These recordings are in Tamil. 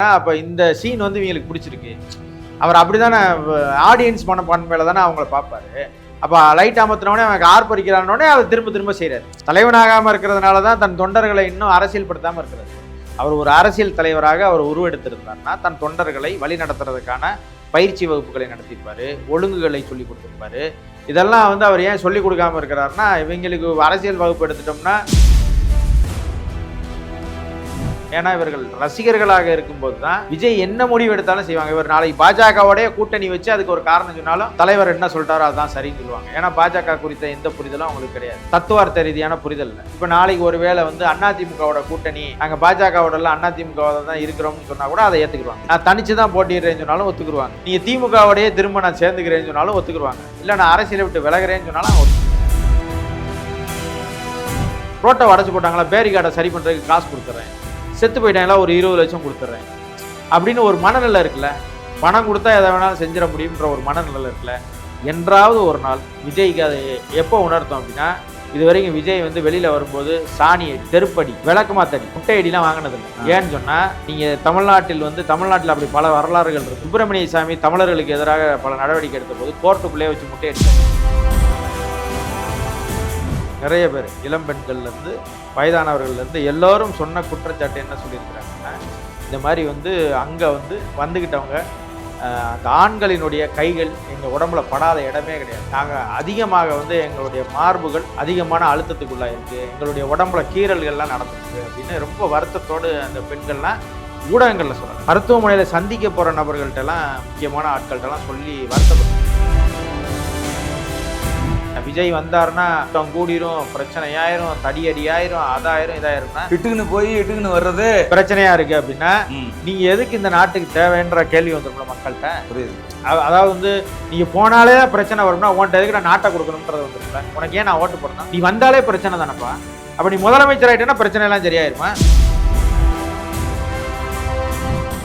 அப்போ இந்த சீன் வந்து இவங்களுக்கு பிடிச்சிருக்கு. அவர் அப்படிதானே ஆடியன்ஸ் மனப்பான்மையில தானே அவங்கள பார்ப்பாரு. அப்போ லைட் அமர்த்தினோடனே அவன் ஆர்ப்பரிக்கிறானோடனே அவர் திரும்ப திரும்ப செய்கிறார். தலைவனாகாமல் இருக்கிறதுனால தான் தன் தொண்டர்களை இன்னும் அரசியல்படுத்தாமல் இருக்கிறது. அவர் ஒரு அரசியல் தலைவராக அவர் உருவெடுத்திருந்தார்னா தன் தொண்டர்களை வழி நடத்துறதுக்கான பயிற்சி வகுப்புகளை நடத்தியிருப்பார், ஒழுங்குகளை சொல்லி கொடுத்துருப்பாரு. இதெல்லாம் வந்து அவர் ஏன் சொல்லிக் கொடுக்காமல் இருக்கிறாருன்னா, இவங்களுக்கு அரசியல் வகுப்பு எடுத்துட்டோம்னா, ஏன்னா இவர்கள் ரசிகர்களாக இருக்கும்போது தான் விஜய் என்ன முடிவு எடுத்தாலும் செய்வாங்க. இவர் நாளைக்கு பாஜகவோடைய கூட்டணி வச்சு அதுக்கு ஒரு காரணம் சொன்னாலும் தலைவர் என்ன சொல்லிட்டாரோ அதுதான் சரின்னு சொல்லுவாங்க. ஏன்னா பாஜக குறித்த எந்த புரிதலும் அவங்களுக்கு கிடையாது, தத்துவார்த்த ரீதியான புரிதல் இல்லை. இப்போ நாளைக்கு ஒரு வேளை வந்து அதிமுகவோட கூட்டணி நாங்கள் பாஜகவோட அதிமுக தான் இருக்கிறோம்னு சொன்னா கூட அதை ஏற்றுக்குருவாங்க. நான் தனிச்சு தான் போட்டிடுறேன்னு சொன்னாலும் ஒத்துக்குருவாங்க. நீங்க திமுகவோடய திரும்ப நான் சேர்ந்துக்கிறேன்னு சொன்னாலும் ஒத்துக்குருவாங்க. இல்லை நான் அரசியலை விட்டு விலகிறேன்னு சொன்னாலும் ரோட்டை உடச்சு போட்டாங்களா, பேரிகார்டை சரி பண்றதுக்கு காசு கொடுத்துட்றேன், செத்து போயிட்டாங்களா ஒரு 20 லட்சம் கொடுத்துட்றேன் அப்படின்னு ஒரு மனநிலை இருக்குல்ல. பணம் கொடுத்தா எதை வேணாலும் செஞ்சிட முடியுன்ற ஒரு மனநிலை இருக்குல்ல. என்றாவது ஒரு நாள் விஜய்க்கு அதை எப்போ உணர்த்தோம் அப்படின்னா, இது வரைக்கும் விஜய் வந்து வெளியில் வரும்போது சாணியை, தெருப்படி, விளக்குமாத்தடி, முட்டையடிலாம் வாங்கினதில்லை. ஏன்னு சொன்னால் நீங்கள் தமிழ்நாட்டில் அப்படி பல வரலாறுகள் இருக்குது. சுப்பிரமணிய சாமி தமிழர்களுக்கு எதிராக பல நடவடிக்கை எடுத்த போது கோர்ட்டுக்குள்ளே வச்சு முட்டையடித்தார். நிறைய பேர் இளம் பெண்கள்லேருந்து வயதானவர்கள்லேருந்து எல்லோரும் சொன்ன குற்றச்சாட்டு என்ன சொல்லியிருக்கிறாங்கன்னா, இந்த மாதிரி வந்து அங்கே வந்துக்கிட்டவங்க அந்த ஆண்களினுடைய கைகள் எங்கள் உடம்புல படாத இடமே கிடையாது. நாங்கள் அதிகமாக எங்களுடைய மார்புகள் அதிகமான அழுத்தத்துக்குள்ளாக இருக்குது, எங்களுடைய உடம்புல கீறல்கள்லாம் நடந்துருக்கு அப்படின்னு ரொம்ப வருத்தத்தோடு அந்த பெண்கள்லாம் ஊடகங்களில் சொல்கிறாங்க. மருத்துவமனையில் சந்திக்க போகிற நபர்கள்ட்டெல்லாம், முக்கியமான ஆட்கள்கிட்டலாம் சொல்லி வருத்தப்பட்டு, விஜய் வந்தாருன்னா கூடிரும், பிரச்சனை ஆயிரும், தடியடி ஆயிரும், அதாயிரும், இதாயிரும்னா இட்டுக்குன்னு வர்றது பிரச்சனையா இருக்கு அப்படின்னா நீங்க எதுக்கு இந்த நாட்டுக்கு தேவைன்ற கேள்வி வந்துருக்கல மக்கள்கிட்ட. புரியுது. அதாவது நீங்க போனாலே பிரச்சனை வரும்னா உன்ட்ட எதுக்கு நான் நாட்டை கொடுக்கணும்ன்றது வந்துருக்கல. உனக்கு ஏன் நான் ஓட்டு போடணும், நீ வந்தாலே பிரச்சனை தானப்பா. அப்ப நீ முதலமைச்சர் ஆயிட்டேன்னா பிரச்சனை எல்லாம் சரியாயிருமா?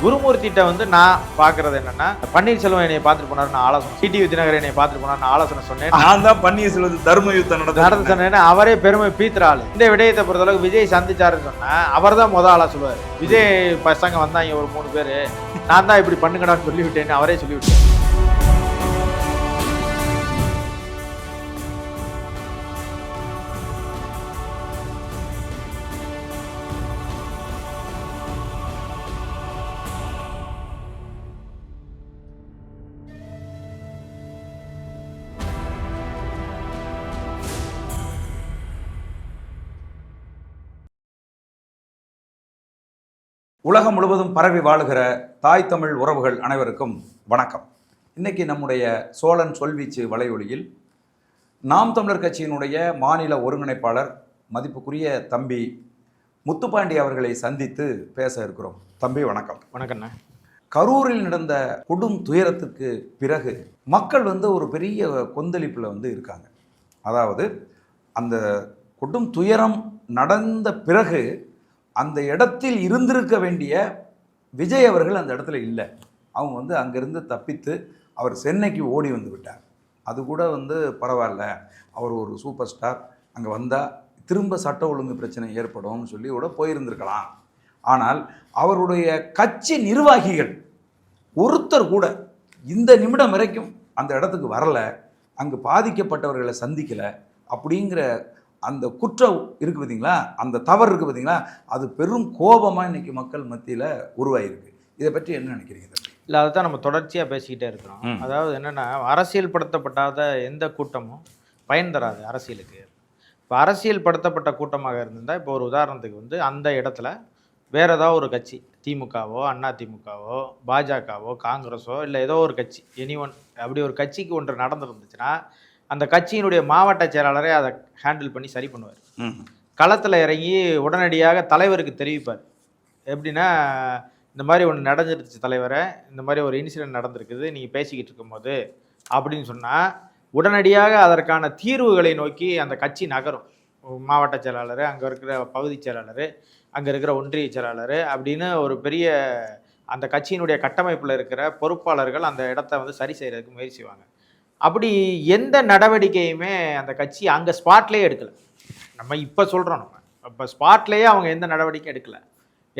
குருமூர்த்திட்ட நான் பாக்குறது என்னன்னா, பன்னீர்செல்வம் என்னைய பார்த்துட்டு போனாரு, நான் ஆலோசனை, டிடிவி தினகரன் என்னைய பார்த்துட்டு போனாரு, நான் ஆலோசனை சொன்னேன். நான் தான் பன்னீர்செல்வம் தர்ம யுத்தம் நடந்து சொன்னேன்னா அவரே பெருமை பீத்துற ஆளு. இந்த விடயத்தை பொறுத்தளவுக்கு விஜய் சந்திச்சாருன்னு சொன்னா அவர் தான் முதல் ஆளா சொல்லுவார். விஜய் பசங்க வந்தாங்க ஒரு 3 பேரு, நான் தான் இப்படி பண்ணுங்கடான்னு சொல்லிவிட்டேன்னு அவரே சொல்லிவிட்டேன். உலகம் முழுவதும் பரவி வாழுகிற தாய் தமிழ் உறவுகள் அனைவருக்கும் வணக்கம். இன்னைக்கு நம்முடைய சோழன் சொல்வீச்சு வலையொலியில் நாம் தமிழர் கட்சியினுடைய மாநில ஒருங்கிணைப்பாளர் மதிப்புக்குரிய தம்பி முத்துப்பாண்டி அவர்களை சந்தித்து பேச இருக்கிறோம். தம்பி வணக்கம். வணக்கண்ணா. கரூரில் நடந்த கொடும் துயரத்துக்கு பிறகு மக்கள் ஒரு பெரிய கொந்தளிப்பில் இருக்காங்க. அதாவது அந்த கொடும் துயரம் நடந்த பிறகு அந்த இடத்தில் இருந்திருக்க வேண்டிய விஜய் அவர்கள் அந்த இடத்துல இல்லை. அவங்க அங்கேருந்து தப்பித்து அவர் சென்னைக்கு ஓடி வந்து விட்டார். அது கூட பரவாயில்ல, அவர் ஒரு சூப்பர் ஸ்டார், அங்கே வந்தால் திரும்ப சட்ட ஒழுங்கு பிரச்சனை ஏற்படும்னு சொல்லி கூட போயிருந்திருக்கலாம். ஆனால் அவருடைய கட்சி நிர்வாகிகள் ஒருத்தர் கூட இந்த நிமிடம் வரைக்கும் அந்த இடத்துக்கு வரலை, அங்கு பாதிக்கப்பட்டவர்களை சந்திக்கலை. அப்படிங்கிற அந்த குற்றம் இருக்குது பார்த்தீங்களா, அந்த தவறு இருக்குது பார்த்தீங்களா, அது பெரும் கோபமாக இன்றைக்கி மக்கள் மத்தியில் உருவாயிருக்கு. இதை பற்றி என்ன நினைக்கிறீங்க? இல்லை, அதை தான் நம்ம தொடர்ச்சியாக பேசிக்கிட்டே இருக்கிறோம். அதாவது என்னென்னா, அரசியல் படுத்தப்படாத எந்த கூட்டமும் பயன் தராது அரசியலுக்கு. இப்போ அரசியல் படுத்தப்பட்ட கூட்டமாக இருந்திருந்தால், இப்போ ஒரு உதாரணத்துக்கு அந்த இடத்துல வேறு ஏதாவது ஒரு கட்சி, திமுகவோ அதிமுகவோ பாஜகவோ காங்கிரஸோ இல்லை ஏதோ ஒரு கட்சி, எனிஒன், அப்படி ஒரு கட்சிக்கு ஒன்று நடந்துருந்துச்சுன்னா அந்த கட்சியினுடைய மாவட்ட செயலாளரே அதை ஹேண்டில் பண்ணி சரி பண்ணுவார். களத்தில் இறங்கி உடனடியாக தலைவருக்கு தெரிவிப்பார். எப்படின்னா, இந்த மாதிரி ஒன்று நடந்துருச்சு தலைவரை, இந்த மாதிரி ஒரு இன்சிடென்ட் நடந்திருக்குது நீங்கள் பேசிக்கிட்டு இருக்கும்போது அப்படின்னு சொன்னால் உடனடியாக அதற்கான தீர்வுகளை நோக்கி அந்த கட்சி நகரும். மாவட்ட செயலாளர், அங்கே இருக்கிற பகுதி செயலாளர், அங்கே இருக்கிற ஒன்றிய செயலாளர் அப்படின்னு ஒரு பெரிய அந்த கட்சியினுடைய கட்டமைப்பில் இருக்கிற பொறுப்பாளர்கள் அந்த இடத்த சரி செய்கிறதுக்கு முயற்சி செய்வாங்க. அப்படி எந்த நடவடிக்கையுமே அந்த கட்சி அங்கே ஸ்பாட்லேயே எடுக்கலை. நம்ம இப்போ சொல்கிறோம், நம்ம இப்போ ஸ்பாட்லேயே அவங்க எந்த நடவடிக்கையும் எடுக்கலை.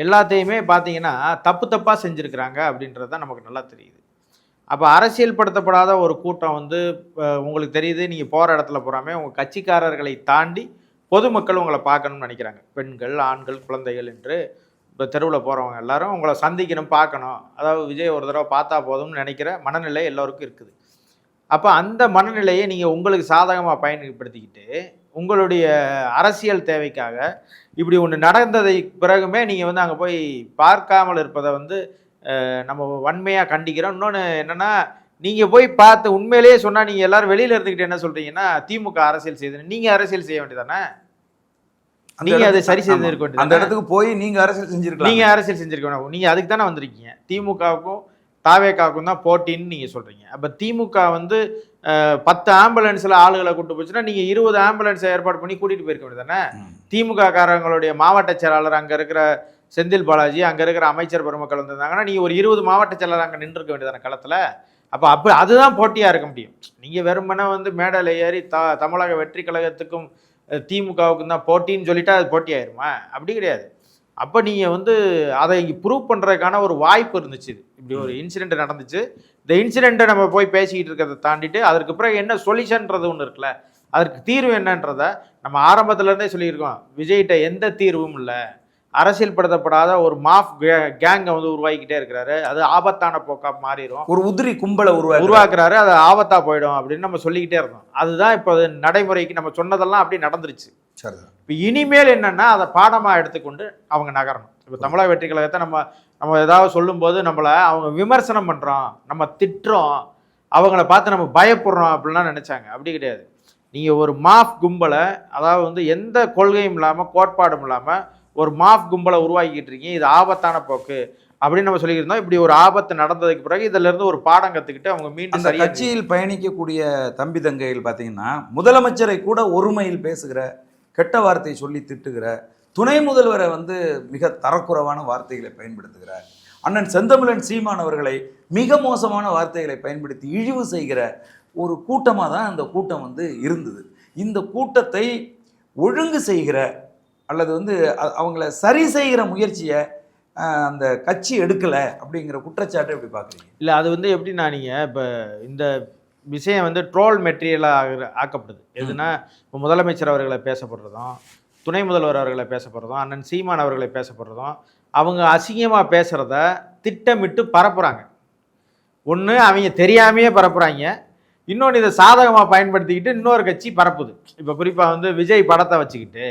எல்லாத்தையுமே பார்த்தீங்கன்னா தப்பு தப்பாக செஞ்சுருக்கிறாங்க அப்படின்றது தான் நமக்கு நல்லா தெரியுது. அப்போ அரசியல் படுத்தப்படாத ஒரு கூட்டம் வந்து உங்களுக்கு தெரியுது, நீங்கள் போகிற இடத்துல பூராமே உங்கள் கட்சிக்காரர்களை தாண்டி பொதுமக்கள் உங்களை பார்க்கணும்னு நினைக்கிறாங்க. பெண்கள், ஆண்கள், குழந்தைகள் என்று இப்போ தெருவில் போகிறவங்க எல்லாரும் உங்களை சந்திக்கணும், பார்க்கணும். அதாவது விஜய் ஒரு தடவை பார்த்தா போதும்னு நினைக்கிற மனநிலை எல்லோருக்கும் இருக்குது. அப்போ அந்த மனநிலையை நீங்கள் உங்களுக்கு சாதகமாக பயன்படுத்திக்கிட்டு உங்களுடைய அரசியல் தேவைக்காக இப்படி ஒன்று நடந்ததை பிறகுமே நீங்கள் வந்து அங்கே போய் பார்க்காமல் இருப்பதை வந்து நம்ம வன்மையாக கண்டிக்கிறோம். இன்னொன்று என்னென்னா, நீங்கள் போய் பார்த்து உண்மையிலேயே சொன்னால் நீங்கள் எல்லாரும் வெளியில் இருந்துக்கிட்டு என்ன சொல்கிறீங்கன்னா, திமுக அரசியல் செய்யுது. நீங்கள் அரசியல் செய்ய வேண்டியதானே? நீங்கள் அதை சரி செய்து இருக்க வேண்டியது. அந்த இடத்துக்கு போய் நீங்கள் அரசியல் செஞ்சுருக்கலாம். நீங்கள் அரசியல் செஞ்சுருக்க வேண்டாம். நீங்கள் அதுக்கு தானே வந்திருக்கீங்க. திமுகவுக்கும் தாவேக்காவுக்கும் தான் போட்டின்னு நீங்கள் சொல்கிறீங்க. அப்போ திமுக வந்து 10 ஆம்புலன்ஸில் ஆளுகளை கூட்டு போச்சுன்னா நீங்கள் 20 ஆம்புலன்ஸை ஏற்பாடு பண்ணி கூட்டிகிட்டு போயிருக்க வேண்டியது தானே? திமுக காரங்களுடைய மாவட்ட செயலாளர் அங்கே இருக்கிற செந்தில் பாலாஜி, அங்கே இருக்கிற அமைச்சர் பெருமக்கள் வந்திருந்தாங்கன்னா நீங்கள் ஒரு 20 மாவட்ட செயலாளர் அங்கே நின்றுருக்க வேண்டியதான களத்தில். அப்போ அதுதான் போட்டியாக இருக்க முடியும். நீங்கள் வெறுமனே வந்து மேடையில் ஏறி தமிழக வெற்றி கழகத்துக்கும் திமுகவுக்கும் தான் போட்டின்னு சொல்லிட்டா அது போட்டி ஆயிருமா? அப்படி கிடையாது. அப்போ நீங்கள் வந்து அதை ப்ரூவ் பண்ணுறதுக்கான ஒரு வாய்ப்பு இருந்துச்சு. இப்படி ஒரு இன்சிடெண்ட் நடந்துச்சு. இந்த இன்சிடெண்ட்டை நம்ம போய் பேசிக்கிட்டு இருக்கிறத தாண்டிட்டு அதற்கு பிறகு என்ன சொல்யூஷன்றது ஒன்று இருக்குல்ல, அதற்கு தீர்வு என்னன்றதை நம்ம ஆரம்பத்துலேருந்தே சொல்லியிருக்கோம். விஜய்கிட்ட எந்த தீர்வும் இல்லை. அரசியல் படுத்தப்படாத ஒரு மாஃப் கேங்கை வந்து உருவாக்கிட்டே இருக்கிறாரு. அது ஆபத்தான போக்கா மாறிடும். ஒரு உதிரி கும்பலை உருவாக்குறாரு. அது ஆபத்தா போயிடும் அப்படின்னு நம்ம சொல்லிக்கிட்டே இருந்தோம். அதுதான் இப்போ நடைமுறைக்கு நம்ம சொன்னதெல்லாம் அப்படி நடந்துருச்சு. சரி. இப்போ இனிமேல் என்னன்னா அதை பாடமாக எடுத்துக்கொண்டு அவங்க நகரணும். இப்போ தமிழக வெற்றி கழகத்தை நம்ம ஏதாவது சொல்லும்போது நம்மளை அவங்க விமர்சனம் பண்ணுறோம், நம்ம திட்டுறோம், அவங்கள பார்த்து நம்ம பயப்படுறோம் அப்படின்லாம் நினச்சாங்க. அப்படி கிடையாது. நீங்கள் ஒரு மாஃப் கும்பலை, அதாவது வந்து எந்த கொள்கையும் இல்லாமல் கோட்பாடும் இல்லாமல் ஒரு மாஃப் கும்பலை உருவாக்கிட்டு இருக்கீங்க, இது ஆபத்தான போக்கு அப்படின்னு நம்ம சொல்லியிருந்தோம். இப்படி ஒரு ஆபத்து நடந்ததுக்கு பிறகு இதுல இருந்து ஒரு பாடம் கற்றுக்கிட்டு அவங்க மீண்டும் அந்த கட்சியில் பயணிக்கக்கூடிய தம்பி தங்கைகள் பார்த்தீங்கன்னா, முதலமைச்சரை கூட ஒருமையில் பேசுகிற, கெட்ட வார்த்தையை சொல்லி திட்டுகிற, துணை முதல்வரை வந்து மிக தரக்குறைவான வார்த்தைகளை பயன்படுத்துகிறார், அண்ணன் செந்தமிழன் சீமான் அவர்களை மிக மோசமான வார்த்தைகளை பயன்படுத்தி இழிவு செய்கிற ஒரு கூட்டமாக தான் அந்த கூட்டம் வந்து இருந்தது. இந்த கூட்டத்தை ஒழுங்கு செய்கிற அல்லது வந்து அவங்கள சரி செய்கிற முயற்சியை அந்த கட்சி எடுக்கலை அப்படிங்கிற குற்றச்சாட்டு எப்படி பார்க்குறீங்க? இல்லை, அது வந்து எப்படின்னா, நீங்கள் இப்போ இந்த விஷயம் வந்து ட்ரோல் மெட்டீரியலாக ஆக்கப்படுது. எதுனா இப்போ முதலமைச்சர் அவர்களை பேசப்படுறதும், துணை முதல்வர் அவர்களை பேசப்படுறதும், அண்ணன் சீமான் அவர்களை பேசப்படுறதும், அவங்க அசிங்கமாக பேசுகிறத திட்டமிட்டு பரப்புகிறாங்க. ஒன்று அவங்க தெரியாமையே பரப்புகிறாங்க, இன்னொன்று இதை சாதகமாக பயன்படுத்திக்கிட்டு இன்னொரு கட்சி பரப்புது. இப்போ குறிப்பாக வந்து விஜய் படத்தை வச்சுக்கிட்டு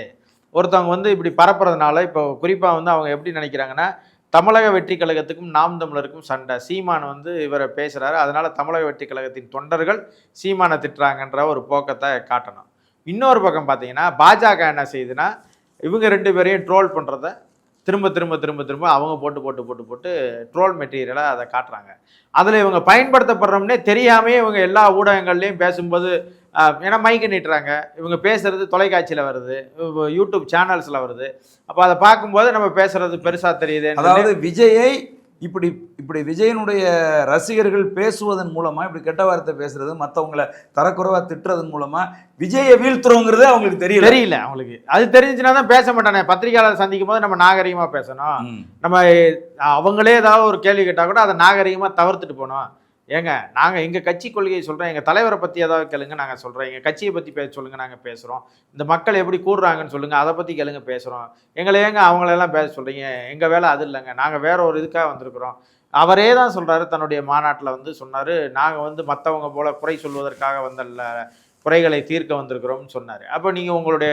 ஒருத்தவங்க வந்து இப்படி பரப்புறதுனால இப்போ குறிப்பாக வந்து அவங்க எப்படி நினைக்கிறாங்கன்னா, தமிழக வெற்றி கழகத்துக்கும் நாம் தமிழருக்கும் சண்டை, சீமான் வந்து இவரை பேசுகிறாரு, அதனால் தமிழக வெற்றி கழகத்தின் தொண்டர்கள் சீமானை திட்டுறாங்கன்ற ஒரு போக்கத்தை காட்டணும். இன்னொரு பக்கம் பார்த்தீங்கன்னா பாஜக என்ன செய்யுதுன்னா, இவங்க 2 பேரையும் ட்ரோல் பண்ணுறத திரும்ப திரும்ப திரும்ப திரும்ப அவங்க போட்டு போட்டு போட்டு போட்டு ட்ரோல் மெட்டீரியலாக அதை காட்டுறாங்க. அதில் இவங்க பயன்படுத்தப்படுறோம்னே தெரியாமே இவங்க எல்லா ஊடகங்கள்லேயும் பேசும்போது, ஏன்னா மைக்கு நீட்டுறாங்க, இவங்க பேசுகிறது தொலைக்காட்சியில் வருது, யூடியூப் சேனல்ஸில் வருது. அப்போ அதை பார்க்கும்போது நம்ம பேசுகிறது பெருசாக தெரியுது. அதாவது விஜயை இப்படி இப்படி விஜயனுடைய ரசிகர்கள் பேசுவதன் மூலமாக, இப்படி கெட்ட வார்த்தை பேசுறது, மற்றவங்களை தரக்குறைவாக திட்டுறதன் மூலமாக விஜயை வீழ்த்துறோங்கிறது அவங்களுக்கு தெரியல. அவங்களுக்கு அது தெரிஞ்சுன்னா தான் பேச மாட்டானே. பத்திரிகையாளர் சந்திக்கும் போது நம்ம நாகரிகமாக பேசணும். நம்ம அவங்களே ஏதாவது ஒரு கேள்வி கேட்டால் கூட அதை நாகரிகமாக தவிர்த்துட்டு போனோம். ஏங்க, நாங்கள் எங்கள் கட்சி கொள்கையை சொல்கிறோம், எங்கள் தலைவரை பற்றி ஏதாவது கேளுங்க நாங்கள் சொல்கிறோம், எங்கள் கட்சியை பற்றி சொல்லுங்கள் நாங்கள் பேசுகிறோம், இந்த மக்கள் எப்படி கூடுறாங்கன்னு சொல்லுங்கள் அதை பற்றி கேளுங்க பேசுகிறோம், எங்களை ஏங்க அவங்களெல்லாம் பேச சொல்கிறீங்க, எங்கள் வேலை அது இல்லைங்க, நாங்கள் வேற ஒரு இதுக்காக வந்திருக்கிறோம். அவரே தான் சொல்கிறாரு, தன்னுடைய மாநாட்டில் வந்து சொன்னார், நாங்கள் வந்து மற்றவங்க போல் குறை சொல்வதற்காக வந்தல்ல, குறைகளை தீர்க்க வந்திருக்கிறோம்னு சொன்னார். அப்போ நீங்கள் உங்களுடைய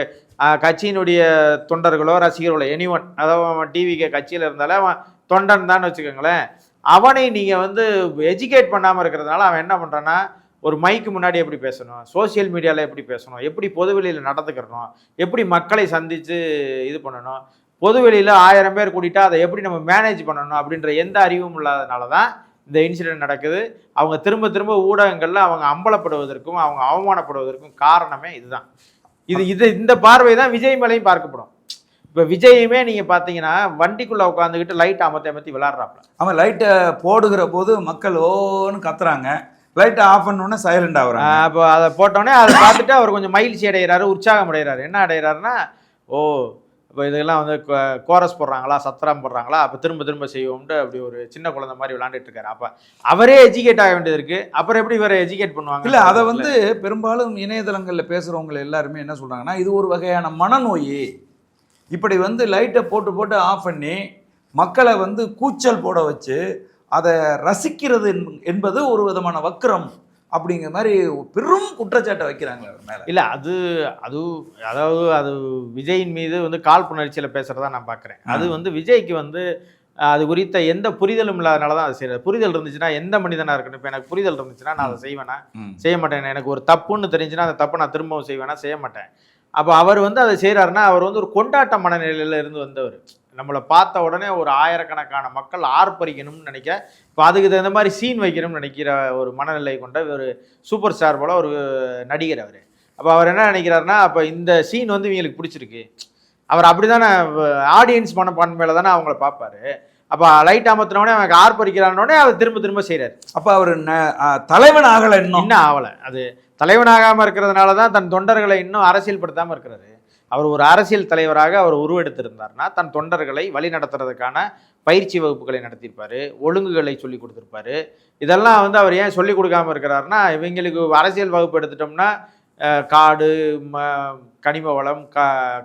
கட்சியினுடைய தொண்டர்களோ ரசிகர்களோ எனிஒன், அதாவது அவன் டிவிக்கு கட்சியில் இருந்தாலே அவன் தொண்டன் தான் வச்சுக்கோங்களேன், அவனை நீங்கள் வந்து எஜுகேட் பண்ணாமல் இருக்கிறதுனால அவன் என்ன பண்ணுறான்னா, ஒரு மைக்கு முன்னாடி எப்படி பேசணும், சோசியல் மீடியாவில் எப்படி பேசணும், எப்படி பொதுவெளியில் நடந்துக்கிறணும், எப்படி மக்களை சந்தித்து இது பண்ணணும், பொதுவெளியில் 1000 பேர் கூட்டிட்டா அதை எப்படி நம்ம மேனேஜ் பண்ணணும் அப்படின்ற எந்த அறிவும் இல்லாதனால தான் இந்த இன்சிடென்ட் நடக்குது. அவங்க திரும்ப திரும்ப ஊடகங்களில் அவங்க அம்பலப்படுவதற்கும் அவங்க அவமானப்படுவதற்கும் காரணமே இதுதான். இந்த பார்வை தான் விஜய் மேலையும் பார்க்கப்படும். இப்போ விஜயுமே நீங்கள் பார்த்தீங்கன்னா வண்டிக்குள்ளே உட்காந்துக்கிட்டு லைட் அமர்த்தி விளாட்றாப்புல. அவன் லைட்டை போடுகிற போது மக்கள் ஓன்னு கத்துறாங்க, லைட்டை ஆஃப் பண்ணோன்னே சைலண்ட் ஆகுறாங்க. அப்போ அதை போட்டோடனே அதை பார்த்துட்டு அவர் கொஞ்சம் மகிழ்ச்சி அடைகிறாரு, உற்சாகம் அடைகிறாரு. என்ன அடைகிறாருன்னா, ஓ இப்போ இதெல்லாம் வந்து கோரஸ் போடுறாங்களா, சத்திரம் போடுறாங்களா, அப்போ திரும்ப திரும்ப செய்வோம்ட்டு அப்படி ஒரு சின்ன குழந்தை மாதிரி விளாண்டுட்டு இருக்காரு. அப்போ அவரே எஜுகேட் ஆக வேண்டியது இருக்கு. அப்புறம் எப்படி இவரை எஜுகேட் பண்ணுவாங்க? இல்லை, அதை வந்து பெரும்பாலும் இணையதளங்களில் பேசுகிறவங்க எல்லாருமே என்ன சொல்கிறாங்கன்னா, இது ஒரு வகையான மனநோய். இப்படி வந்து லைட்டை போட்டு போட்டு ஆஃப் பண்ணி மக்களை வந்து கூச்சல் போட வச்சு அதை ரசிக்கிறது என்பது ஒரு விதமான வக்கிரம் அப்படிங்கிற மாதிரி பெரும் குற்றச்சாட்டை வைக்கிறாங்க மேலே. இல்லை, அது அதாவது அது விஜயின் மீது வந்து காழ்ப்புணர்ச்சியில் பேசுகிறதா நான் பார்க்குறேன். அது வந்து விஜய்க்கு வந்து அது குறித்த எந்த புரிதலும் இல்லாதனால தான் அது செய்யறது. புரிதல் இருந்துச்சுன்னா எந்த மனிதனாக இருக்கணும், இப்போ எனக்கு புரிதல் இருந்துச்சுன்னா நான் அதை செய்வேனா, செய்ய மாட்டேன். எனக்கு ஒரு தப்புன்னு தெரிஞ்சுன்னா அந்த தப்பை நான் திரும்பவும் செய்வேனா, செய்ய மாட்டேன். அப்போ அவர் வந்து அதை செய்கிறாருன்னா அவர் வந்து ஒரு கொண்டாட்ட மனநிலையில் இருந்து வந்தவர். நம்மளை பார்த்த உடனே ஒரு ஆயிரக்கணக்கான மக்கள் ஆர்ப்பரிக்கணும்னு நினைக்க, இப்போ அதுக்கு இந்த மாதிரி சீன் வைக்கணும்னு நினைக்கிற ஒரு மனநிலை கொண்ட ஒரு சூப்பர் ஸ்டார் போல் ஒரு நடிகர் அவர். அப்போ அவர் என்ன நினைக்கிறாருன்னா, அப்போ இந்த சீன் வந்து இவங்களுக்கு பிடிச்சிருக்கு, அவர் அப்படி தானே ஆடியன்ஸ் மனப்பான்மையில தானே அவங்கள பார்ப்பாரு. அப்போ லைட் அமர்த்தினோடனே அவனுக்கு ஆர்ப்பரிக்கிறானோடனே அவர் திரும்ப திரும்ப செய்கிறார். அப்போ அவர் தலைவன் ஆகலை, இன்னும் ஆகலை. அது தலைவனாகாமல் இருக்கிறதுனால தான் தன் தொண்டர்களை இன்னும் அரசியல் படுத்தாமல் இருக்கிறாரு. அவர் ஒரு அரசியல் தலைவராக அவர் உருவெடுத்திருந்தார்னா தன் தொண்டர்களை வழி நடத்துறதுக்கான பயிற்சி வகுப்புகளை நடத்தியிருப்பார், ஒழுங்குகளை சொல்லி கொடுத்துருப்பாரு. இதெல்லாம் வந்து அவர் ஏன் சொல்லி கொடுக்காமல் இருக்கிறாருன்னா, இவங்களுக்கு அரசியல் வகுப்பு எடுத்துட்டோம்னா காடு, கனிம வளம்,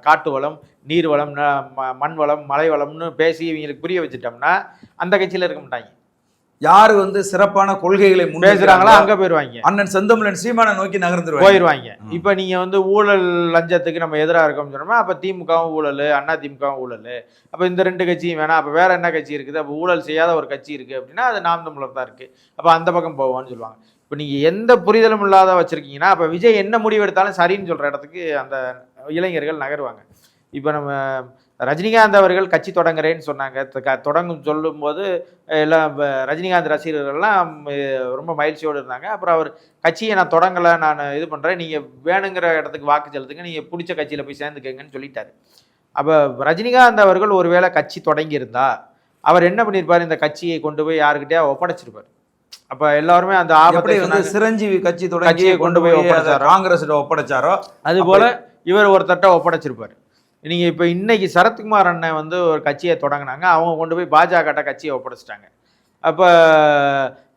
காட்டு வளம், நீர் வளம், மண் வளம், மலை வளம்னு பேசி இவங்களுக்கு புரிய வச்சுட்டோம்னா அந்த கட்சியில் இருக்க மாட்டாங்க. யாரு வந்து சிறப்பான கொள்கைகளை பேசுறாங்களோ அங்க போயிருவாங்க. அண்ணன் செந்தமிழன் சீமானை நோக்கி போயிருவாங்க. இப்ப நீங்க வந்து ஊழல் லஞ்சத்துக்கு நம்ம எதிராக இருக்கோம்னு சொன்னோம்னா அப்ப திமுகவும் ஊழல், அண்ணா திமுகவும் ஊழல், அப்ப இந்த ரெண்டு கட்சியும் வேணாம், அப்ப வேற என்ன கட்சி இருக்குது, அப்ப ஊழல் செய்யாத ஒரு கட்சி இருக்கு அப்படின்னா அது நாம் தமிழர் தான் இருக்கு, அப்ப அந்த பக்கம் போவோம்னு சொல்லுவாங்க. இப்ப நீங்க எந்த புரிதலும் இல்லாத வச்சிருக்கீங்கன்னா அப்ப விஜய் என்ன முடிவு எடுத்தாலும் சரின்னு சொல்ற இடத்துக்கு அந்த இளைஞர்கள் நகருவாங்க. இப்ப நம்ம ரஜினிகாந்த் அவர்கள் கட்சி தொடங்குறேன்னு சொன்னாங்க. தொடங்கும் சொல்லும்போது எல்லாம் ரஜினிகாந்த் ரசிகர்கள்லாம் ரொம்ப மகிழ்ச்சியோடு இருந்தாங்க. அப்புறம் அவர் கட்சியை நான் தொடங்கலை, நான் இது பண்ணுறேன், நீங்கள் வேணுங்கிற இடத்துக்கு வாக்கு செலுத்துங்க, நீங்கள் பிடிச்ச கட்சியில் போய் சேர்ந்துக்கங்கன்னு சொல்லிட்டாரு. அப்போ ரஜினிகாந்த் அவர்கள் ஒருவேளை கட்சி தொடங்கியிருந்தா அவர் என்ன பண்ணியிருப்பார், இந்த கட்சியை கொண்டு போய் யாருக்கிட்டே ஒப்படைச்சிருப்பார். அப்போ எல்லாருமே அந்த ஆபத்தை வந்து சிரஞ்சீவி கட்சியை கொண்டு போய் காங்கிரஸ் ஒப்படைச்சாரோ அதுபோல் இவர் ஒருத்தட்ட ஒப்படைச்சிருப்பார். நீங்கள் இப்போ இன்னைக்கு சரத்குமார் அண்ணன் வந்து ஒரு கட்சியை தொடங்கினாங்க, அவங்க கொண்டு போய் பாஜக கட்சியை ஒப்படைச்சிட்டாங்க. அப்போ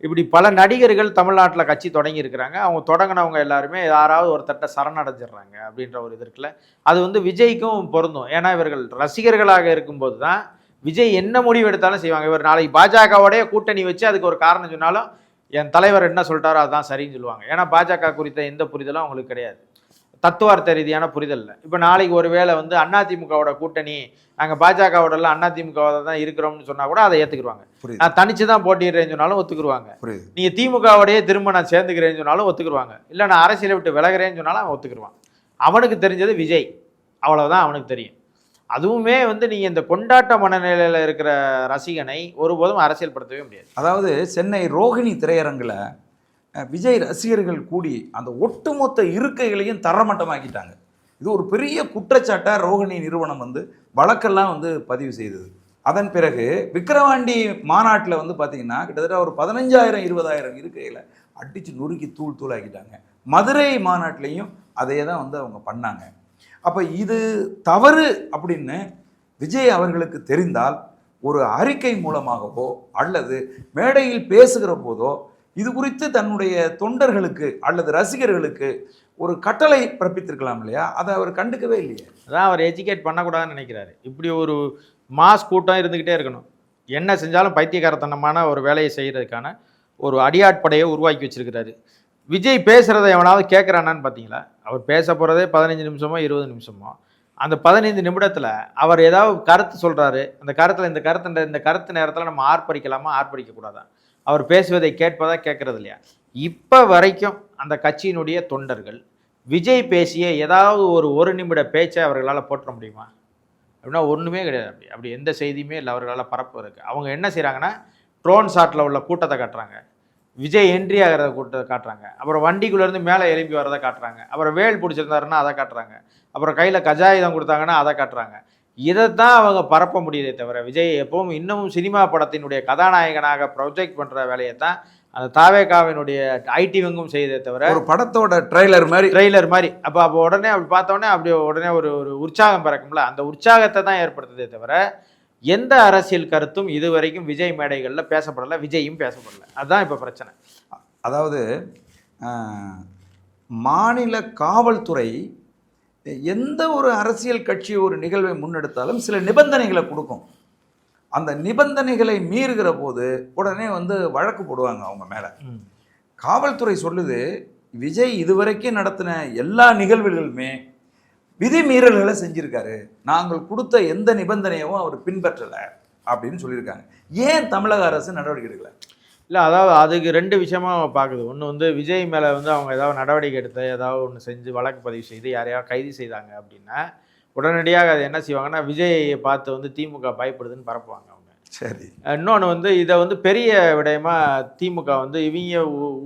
இப்படி பல நடிகர்கள் தமிழ்நாட்டில் கட்சி தொடங்கி இருக்கிறாங்க. அவங்க தொடங்கினவங்க எல்லாருமே யாராவது ஒருத்தட்ட சரணடைஞ்சிடுறாங்க அப்படின்ற ஒரு இது இருக்குல்ல, அது வந்து விஜய்க்கும் பொருந்தும். ஏன்னா இவர்கள் ரசிகர்களாக இருக்கும்போது தான் விஜய் என்ன முடிவு எடுத்தாலும் செய்வாங்க. இவர் நாளைக்கு பாஜகவோடைய கூட்டணி வச்சு அதுக்கு ஒரு காரணம் சொன்னாலும் என் தலைவர் என்ன சொல்லிட்டாரோ அதுதான் சரின்னு சொல்லுவாங்க. ஏன்னா பாஜக குறித்த எந்த புரிதலும் அவங்களுக்கு கிடையாது, தத்துவார்த்த ரீதியான புரிதல் இல்லை. இப்போ நாளைக்கு ஒரு வேளை வந்து அதிமுகவோட கூட்டணி, நாங்கள் பாஜகவோட அதிமுகவோட தான் இருக்கிறோம்னு சொன்னால் கூட அதை ஏற்றுக்குருவாங்க. நான் தனிச்சு தான் போட்டிடுறேன்னு சொன்னாலும் ஒத்துக்குருவாங்க. நீங்கள் திமுகவோடையே திரும்ப நான் சேர்ந்துக்கிறேன்னு சொன்னாலும் ஒத்துக்குருவாங்க. இல்லை நான் அரசியலை விட்டு விலகிறேன்னு சொன்னாலும் அவன் ஒத்துக்குருவான். அவனுக்கு தெரிஞ்சது விஜய், அவ்வளோதான் அவனுக்கு தெரியும். அதுவுமே வந்து நீங்கள் இந்த கொண்டாட்ட மனநிலையில் இருக்கிற ரசிகனை ஒருபோதும் அரசியல் படுத்தவே முடியாது. அதாவது சென்னை ரோஹிணி திரையரங்கில் விஜய் ரசிகர்கள் கூடி அந்த ஒட்டுமொத்த இருக்கைகளையும் தரமட்டமாக்கிட்டாங்க. இது ஒரு பெரிய குற்றச்சாட்டாக ரோஹிணி நிறுவனம் வந்து வழக்கெல்லாம் வந்து பதிவு செய்தது. அதன் பிறகு விக்கிரவாண்டி மாநாட்டில் வந்து பார்த்திங்கன்னா கிட்டத்தட்ட ஒரு 15,000-20,000 இருக்கைகளை அடித்து நொறுக்கி தூள் ஆக்கிட்டாங்க. மதுரை மாநாட்டிலையும் அதே தான் வந்து அவங்க பண்ணாங்க. அப்போ இது தவறு அப்படின்னு விஜய் அவர்களுக்கு தெரிந்தால் ஒரு அறிக்கை மூலமாகவோ அல்லது மேடையில் பேசுகிற போதோ இது குறித்து தன்னுடைய தொண்டர்களுக்கு அல்லது ரசிகர்களுக்கு ஒரு கட்டளை பிறப்பித்திருக்கலாம் இல்லையா? அதை அவர் கண்டுக்கவே இல்லையே. அதான் அவர் எஜுகேட் பண்ணக்கூடாதுன்னு நினைக்கிறாரு. இப்படி ஒரு மாஸ் கூட்டம் இருந்துக்கிட்டே இருக்கணும், என்ன செஞ்சாலும் பைத்தியக்காரத்தனமான ஒரு வேலையை செய்கிறதுக்கான ஒரு அடியாட்படையை உருவாக்கி வச்சிருக்கிறாரு. விஜய் பேசுகிறத எவனாவது கேட்குறானான்னு பார்த்தீங்களா? அவர் பேச போகிறதே 15 நிமிஷமோ 20 நிமிஷமோ. அந்த 15 நிமிடத்தில் அவர் ஏதாவது கருத்து சொல்கிறாரு, அந்த கருத்தில் இந்த கருத்து நேரத்தில் நம்ம ஆர்ப்பரிக்கலாமா, ஆர்ப்பரிக்கக்கூடாதா, அவர் பேசுவதை கேட்பதா, கேட்கறது இல்லையா? இப்போ வரைக்கும் அந்த கட்சியினுடைய தொண்டர்கள் விஜய் பேசிய ஏதாவது ஒரு நிமிட பேச்சை அவர்களால் போற்ற முடியுமா அப்படின்னா ஒன்றுமே கிடையாது. அப்படி எந்த செய்தியுமே இல்லை அவர்களால் பரப்புவதற்கு. அவங்க என்ன செய்கிறாங்கன்னா ட்ரோன் ஷாட்டில் உள்ள கூட்டத்தை காட்டுறாங்க, விஜய் என்ட்ரி ஆகிறத கூட்டத்தை காட்டுறாங்க, அப்புறம் வண்டிக்குள்ளேருந்து மேலே எழும்பி வரதை காட்டுறாங்க, அப்புறம் வேல் பிடிச்சிருந்தாருன்னா அதை காட்டுறாங்க, அப்புறம் கையில் கஜாயுதம் கொடுத்தாங்கன்னா அதை காட்டுறாங்க. இதைத்தான் அவங்க பரப்ப முடியுதே தவிர விஜய் எப்பவும் இன்னமும் சினிமா படத்தினுடைய கதாநாயகனாக ப்ரொஜெக்ட் பண்ணுற வேலையை தான் அந்த தாவேகாவினுடைய ஐடி வங்கும் செய்தே தவிர ஒரு படத்தோட ட்ரெய்லர் மாதிரி அப்போ உடனே அப்படி பார்த்தோன்னே அப்படி உடனே ஒரு ஒரு உற்சாகம் பிறக்கும்ல, அந்த உற்சாகத்தை தான் ஏற்படுத்துதே தவிர எந்த அரசியல் கருத்தும் இதுவரைக்கும் விஜய் மேடைகளில் பேசப்படலை, விஜயும் பேசப்படலை. அதுதான் இப்போ பிரச்சனை. அதாவது மாநில காவல்துறை எந்த ஒரு அரசியல் கட்சி ஒரு நிகழ்வை முன்னெடுத்தாலும் சில நிபந்தனைகளை கொடுக்கும். அந்த நிபந்தனைகளை மீறுகிற போது உடனே வந்து வழக்கு போடுவாங்க அவங்க மேலே. காவல்துறை சொல்லுது, விஜய் இதுவரைக்கும் நடத்தின எல்லா நிகழ்வுகளுமே விதிமீறல்களை செஞ்சுருக்காரு, நாங்கள் கொடுத்த எந்த நிபந்தனையும் அவர் பின்பற்றலை அப்படின்னு சொல்லியிருக்காங்க. ஏன் தமிழக அரசு நடவடிக்கை எடுக்கலை? இல்லை, அதாவது அதுக்கு 2 விஷயமா பார்க்குது. ஒன்று வந்து விஜய் மேலே வந்து அவங்க ஏதாவது நடவடிக்கை எடுத்து ஏதாவது ஒன்று செஞ்சு வழக்கு பதிவு செய்து யாரையாவது கைது செய்தாங்க அப்படின்னா உடனடியாக அது என்ன செய்வாங்கன்னா விஜயை பார்த்து வந்து திமுக பயப்படுதுன்னு பரப்புவாங்க அவங்க. சரி. இன்னொன்று வந்து இதை வந்து பெரிய விடயமா திமுக வந்து இவங்க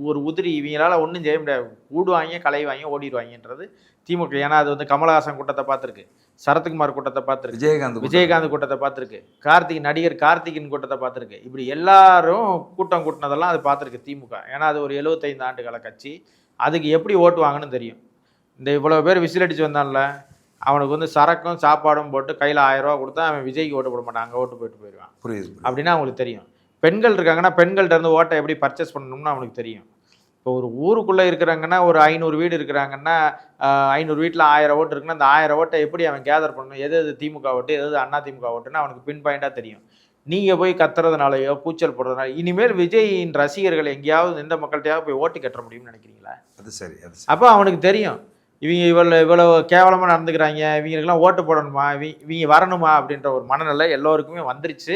ஒரு உதிரி, இவங்களால ஒன்றும் செய்ய முடியாது, கூடுவாங்க கலைவாங்க ஓடிடுவாங்கன்றது திமுக. ஏன்னா அது வந்து கமலஹாசன் கூட்டத்தை பார்த்துருக்கு, சரத்குமார் கூட்டத்தை பார்த்துருக்கு, விஜயகாந்த் கூட்டத்தை பார்த்துருக்கு, நடிகர் கார்த்திகின் கூட்டத்தை பார்த்துருக்கு. இப்படி எல்லாரும் கூட்டம் கூட்டினதெல்லாம் அது பார்த்துருக்கு திமுக. ஏன்னா அது ஒரு 75 ஆண்டுகால கட்சி, அதுக்கு எப்படி ஓட்டுவாங்கன்னு தெரியும். இந்த இவ்வளோ பேர் விசில் அடிச்சு வந்தான்ல, அவனுக்கு வந்து சரக்கும் சாப்பாடும் போட்டு கையில் 1000 ரூபா கொடுத்தா அவன் விஜய்க்கு ஓட்டு போட மாட்டான், அங்கே ஓட்டு போயிடுவான். புரியுது. அப்படின்னா அவங்களுக்கு தெரியும். பெண்கள் இருக்காங்கன்னா பெண்கள்கிட்ட இருந்து ஓட்டை எப்படி பர்ச்சேஸ் பண்ணணும்னு அவனுக்கு தெரியும். இப்போ ஒரு ஊருக்குள்ளே இருக்கிறாங்கன்னா ஒரு 500 வீடு இருக்கிறாங்கன்னா 500 வீட்டில் 1000 ஓட்டு இருக்குன்னா அந்த 1000 ஓட்டை எப்படி அவன் கேதர் பண்ணணும், எது திமுக ஓட்டு எது அண்ணா திமுக ஓட்டுன்னு அவனுக்கு பின் பாயிண்டாக தெரியும். நீங்கள் போய் கத்துறதுனாலையோ கூச்சல் போடுறதுனால இனிமேல் விஜயின் ரசிகர்கள் எங்கேயாவது எந்த மக்கள்கிட்டையாவது போய் ஓட்டு கட்ட முடியும்னு நினைக்கிறீங்களா? அது சரி. அப்போ அவனுக்கு தெரியும் இவங்க இவ்வளோ கேவலமாக நடந்துக்கிறாங்க, இவங்களுக்கெல்லாம் ஓட்டு போடணுமா, இவங்க வரணுமா அப்படின்ற ஒரு மனநிலை எல்லோருக்குமே வந்துருச்சு.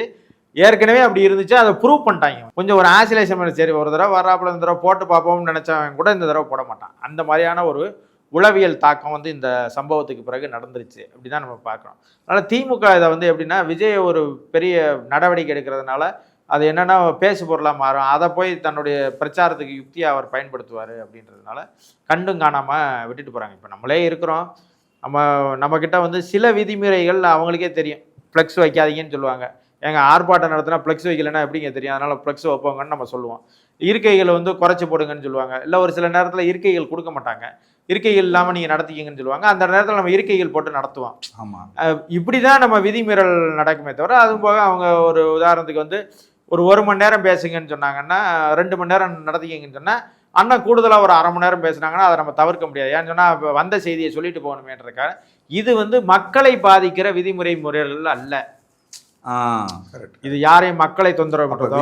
ஏற்கனவே அப்படி இருந்துச்சு, அதை ப்ரூவ் பண்ணிட்டாங்க. கொஞ்சம் ஒரு ஆசிலேஷன் பண்ணி சரி ஒரு தடவை வர்றாப்புல இந்த தடவை போட்டு பார்ப்போம்னு நினச்சவன் கூட இந்த தடவை போட மாட்டான். அந்த மாதிரியான ஒரு உளவியல் தாக்கம் வந்து இந்த சம்பவத்துக்கு பிறகு நடந்துருச்சு அப்படி தான் நம்ம பார்க்குறோம். அதனால் திமுக இதை வந்து எப்படின்னா விஜய் ஒரு பெரிய நடவடிக்கை எடுக்கிறதுனால அது என்னென்னா பேசு பொருளாக மாறும், அதை போய் தன்னுடைய பிரச்சாரத்துக்கு யுக்தியை அவர் பயன்படுத்துவார் அப்படின்றதுனால கண்டும் காணாமல் விட்டுட்டு போகிறாங்க. இப்போ நம்மளே இருக்கிறோம், நம்மக்கிட்ட வந்து சில விதிமுறைகள் அவங்களுக்கே தெரியும். ஃப்ளெக்ஸ் வைக்காதீங்கன்னு சொல்லுவாங்க. எங்கள் ஆர்ப்பாட்டம் நடத்தினா ஃப்ளெக்ஸ் வைக்கலைன்னா எப்படிங்க தெரியும், அதனால் ஃப்ளெக்ஸ் வைப்போங்கன்னு நம்ம சொல்லுவோம். இருக்கைகளை வந்து குறைச்சி போடுங்கன்னு சொல்லுவாங்க. இல்லை ஒரு சில நேரத்தில் இருக்கைகள் கொடுக்க மாட்டாங்க, இருக்கைகள் இல்லாமல் நீங்கள் நடத்திக்கிங்கன்னு சொல்லுவாங்க. அந்த நேரத்தில் நம்ம இருக்கைகள் போட்டு நடத்துவோம். ஆமாம். இப்படி தான் நம்ம விதிமீறல் நடக்குமே தவிர அதுவும் போக அவங்க ஒரு உதாரணத்துக்கு வந்து ஒரு 1 மணி நேரம் பேசுங்கன்னு சொன்னாங்கன்னா 2 மணி நேரம் நடத்திக்கிங்கன்னு சொன்னால் அண்ணன் கூடுதலாக ஒரு 1/2 மணி நேரம் பேசுனாங்கன்னா அதை நம்ம தவிர்க்க முடியாது. ஏன்னு சொன்னால் இப்போ வந்த செய்தியை சொல்லிட்டு போகணுமேன்றக்காக இது வந்து மக்களை பாதிக்கிற விதிமுறை முறைகள் அல்ல. இது யாரையும் மக்களை தொந்தரவு பண்றதோ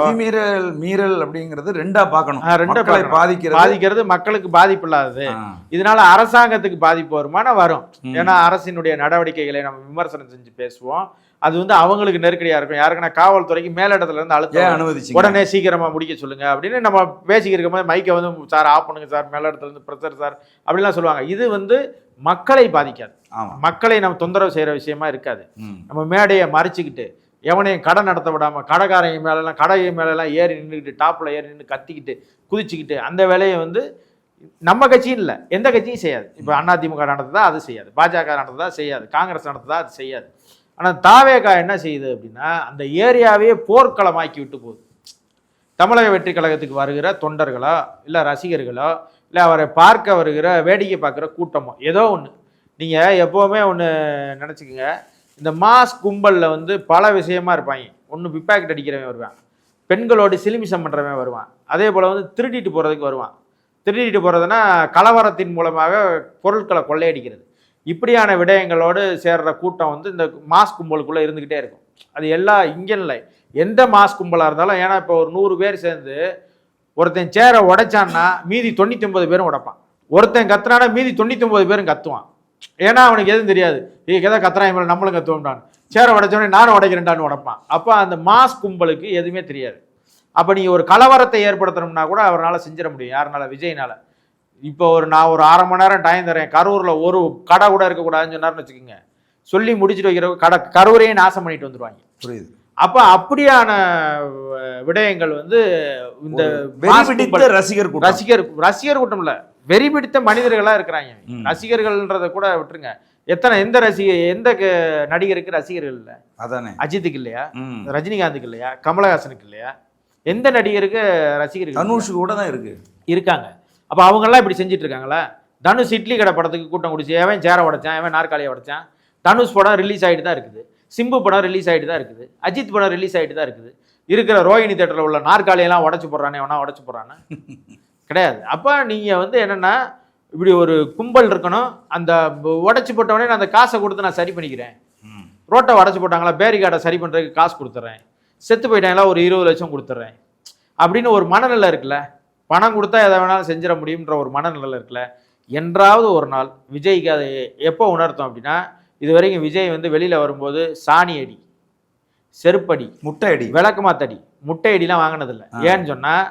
மீறல் அப்படிங்கிறது ரெண்டா பார்க்கணும். மக்களை பாதிக்கிறது மக்களுக்கு பாதிப்பு இல்லாதது. இதனால அரசாங்கத்துக்கு பாதிப்பு வருமானா வரும். ஏன்னா அரசினுடைய நடவடிக்கைகளை நம்ம விமர்சனம் செஞ்சு பேசுவோம், அது வந்து அவங்களுக்கு நெருக்கடியா இருக்கும். யாருக்குன்னா காவல்துறைக்கு மேலிடத்துல இருந்து அழுத்தம் அனுமதிச்சு உடனே சீக்கிரமா முடிக்க சொல்லுங்க அப்படின்னு நம்ம பேசிக்கிட்டு போது மைக்கை வந்து சார் ஆஃப் பண்ணுங்க சார், மேலிடத்துல இருந்து பிரஷர் சார் அப்படிலாம் சொல்லுவாங்க. இது வந்து மக்களை பாதிக்காது, மக்களை நம்ம தொந்தரவு செய்யற விஷயமா இருக்காது. நம்ம மேடையை மறைச்சிக்கிட்டு எவனையும் கடை நடத்த விடாமல் கடைக்காரங்க மேலெல்லாம் மேலெல்லாம் ஏறி நின்றுக்கிட்டு டாப்பில் ஏறி நின்று கத்திக்கிட்டு குதிச்சுக்கிட்டு அந்த வேலையை வந்து நம்ம கட்சியும் இல்லை எந்த கட்சியும் செய்யாது. இப்போ அதிமுக நடத்துதா அது செய்யாது, பாஜக நடத்துதா செய்யாது, காங்கிரஸ் நடத்துதா அது செய்யாது. ஆனால் தாவேகா என்ன செய்யுது அப்படின்னா அந்த ஏரியாவே போர்க்களமாக்கி விட்டு போகுது. தமிழக வெற்றி கழகத்துக்கு வருகிற தொண்டர்களோ இல்லை ரசிகர்களோ இல்லை அவரை பார்க்க வருகிற வேடிக்கை பார்க்குற கூட்டமோ ஏதோ ஒன்று, நீங்கள் எப்போவுமே ஒன்று நினச்சிக்கோங்க, இந்த மாஸ் கும்பலில் வந்து பல விஷயமா இருப்பாங்க. ஒன்று பிப்பாக்கெட் அடிக்கிறவன் வருவான், பெண்களோடு சிலிமிசம் பண்ணுறவன் வருவான், அதே போல் வந்து திருடிட்டு போகிறதுக்கு வருவான். திருடிட்டு போகிறதுனா கலவரத்தின் மூலமாக பொருட்களை கொள்ளையடிக்கிறது. இப்படியான விடயங்களோடு சேர்ற கூட்டம் வந்து இந்த மாஸ் கும்பலுக்குள்ளே இருந்துக்கிட்டே இருக்கும். அது எல்லாம் இங்கே இல்லை, எந்த மாஸ் கும்பலாக இருந்தாலும். ஏன்னா இப்போ ஒரு 100 பேர் சேர்ந்து ஒருத்தன் சேரை உடைச்சான்னா மீதி 99 பேரும் உடைப்பான், ஒருத்தன் கத்துனானா மீதி 99 பேரும் கத்துவான். ஏன்னா அவனுக்கு எதுவும் தெரியாது, எதை கத்துறாங்க மேலே நம்மளும் கத்துவோம்டான், சேரை உடைச்சோடனே நானும் உடைக்கிறேன்டான்னு உடைப்பான். அப்போ அந்த மாஸ் கும்பலுக்கு எதுவுமே தெரியாது. அப்போ நீங்கள் ஒரு கலவரத்தை ஏற்படுத்தணும்னா கூட அவரால் செஞ்சிட முடியும். யாருனால? விஜய்னால. இப்போ நான் ஒரு 1/2 மணி நேரம் டைம் தரேன், கரூரில் ஒரு கடை கூட இருக்கக்கூடாதுன்னு சொன்னார்னு வச்சுக்கோங்க, சொல்லி முடிச்சுட்டு வைக்கிற கரூரையே நாசம் பண்ணிட்டு வந்துடுவாங்க. புரியுது? அப்போ அப்படியான விடயங்கள் வந்து இந்த ரசிகர் கூட்டம் இல்லை, வெறி பிடித்த மனிதர்களாக இருக்கிறாங்க. ரசிகர்கள்ன்றதை கூட விட்டுருங்க, எந்த நடிகருக்கு ரசிகர்கள் இல்லை? அதானே, அஜித்துக்கு இல்லையா, ரஜினிகாந்துக்கு இல்லையா, கமலஹாசனுக்கு இல்லையா, எந்த நடிகருக்கு ரசிகர்கள் தனுஷ் கூட தான் இருக்கு இருக்காங்க. அப்போ அவங்கெல்லாம் இப்படி செஞ்சுட்டு இருக்காங்களா? தனுஷ் இட்லி கடை படத்துக்கு கூட்டம் குடிச்சு எவன் சேரை உடைச்சான், எவன் நாற்காலியை உடைச்சான். தனுஷ் படம் ரிலீஸ் ஆகிட்டு தான் இருக்குது, சிம்பு படம் ரிலீஸ் ஆகிட்டு தான் இருக்குது, அஜித் படம் ரிலீஸ் ஆகிட்டு தான் இருக்குது. இருக்கிற ரோஹிணி தேட்டரில் உள்ள நாற்காலியெல்லாம் உடச்சி போடுறானே, எவனா உடச்சி போடுறானே கிடையாது. அப்போ நீங்கள் வந்து என்னென்னா இப்படி ஒரு கும்பல் இருக்கணும். அந்த உடச்சி போட்டவொடனே நான் அந்த காசை கொடுத்து நான் சரி பண்ணிக்கிறேன். ரோட்டை உடச்சி போட்டாங்களா, பேரிகார்டை சரி பண்ணுறதுக்கு காசு கொடுத்துட்றேன். செத்து போயிட்டாங்களா, ஒரு 20 லட்சம் கொடுத்துட்றேன் அப்படின்னு ஒரு மனநிலை இருக்குல்ல. பணம் கொடுத்தா எதை வேணாலும் செஞ்சிட முடியுன்ற ஒரு மனநிலை இருக்குல்ல. என்றாவது ஒரு நாள் விஜய்க்கு அதை எப்போ உணர்த்தோம் அப்படின்னா, இது வரைக்கும் விஜய் வந்து வெளியில் வரும்போது சாணி அடி, செருப்படி, முட்டை அடி, விளக்கமாத்தடி, முட்டை அடிலாம் வாங்கினதில்லை. ஏன்னு சொன்னால்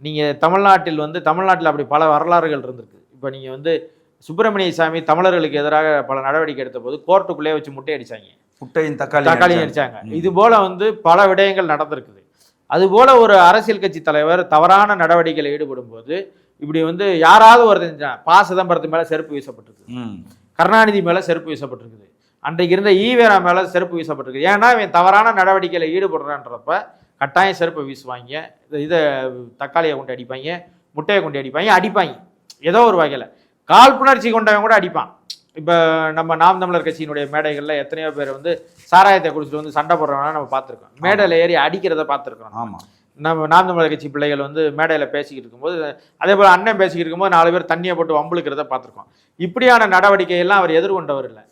நீங்கள் தமிழ்நாட்டில் அப்படி பல வரலாறுகள் இருந்திருக்கு. இப்போ நீங்கள் வந்து சுப்பிரமணிய சாமி தமிழர்களுக்கு எதிராக பல நடவடிக்கை எடுத்த போது கோர்ட்டுக்குள்ளே வச்சு முட்டை அடித்தாங்க, முட்டையும் தக்காளியும் அடித்தாங்க. இது போல் வந்து பல விடயங்கள் நடந்திருக்குது. அதுபோல் ஒரு அரசியல் கட்சி தலைவர் தவறான நடவடிக்கையில் ஈடுபடும் போது இப்படி வந்து யாராவது ஒருத்தன் ப. சிதம்பரத்து மேலே செருப்பு வீசப்பட்டிருக்குது, கருணாநிதி மேலே செருப்பு வீசப்பட்டிருக்குது, அன்றைக்கு இருந்த ஈவேரா மேலே செருப்பு வீசப்பட்டிருக்குது. ஏன்னா இவன் தவறான நடவடிக்கையில் ஈடுபடுறான்றப்ப கட்டாயம் செருப்பை வீசுவாங்க, இதை தக்காளியை கொண்டு அடிப்பாங்க, முட்டையை கொண்டு அடிப்பாங்க ஏதோ ஒரு வகையில். காழ்ப்புணர்ச்சி கொண்டவன் கூட அடிப்பான். இப்போ நம்ம நாம் தமிழர் கட்சியினுடைய மேடைகளில் எத்தனையோ பேர் வந்து சாராயத்தை குடிச்சிட்டு வந்து சண்டை போடுறவனா நம்ம பார்த்துருக்கோம், மேடையில் ஏறி அடிக்கிறத பார்த்துருக்கோம். ஆமாம், நம்ம நாம் தமிழர் கட்சி பிள்ளைகள் வந்து மேடையில் பேசிக்கிட்டு இருக்கும்போது, அதே போல் அண்ணன் பேசிக்கிட்டு இருக்கும்போது 4 பேர் தண்ணியை போட்டு வம்புழுக்கிறத பார்த்துருக்கோம். இப்படியான நடவடிக்கையெல்லாம் அவர் எதிர்கொண்டவர் இல்லை.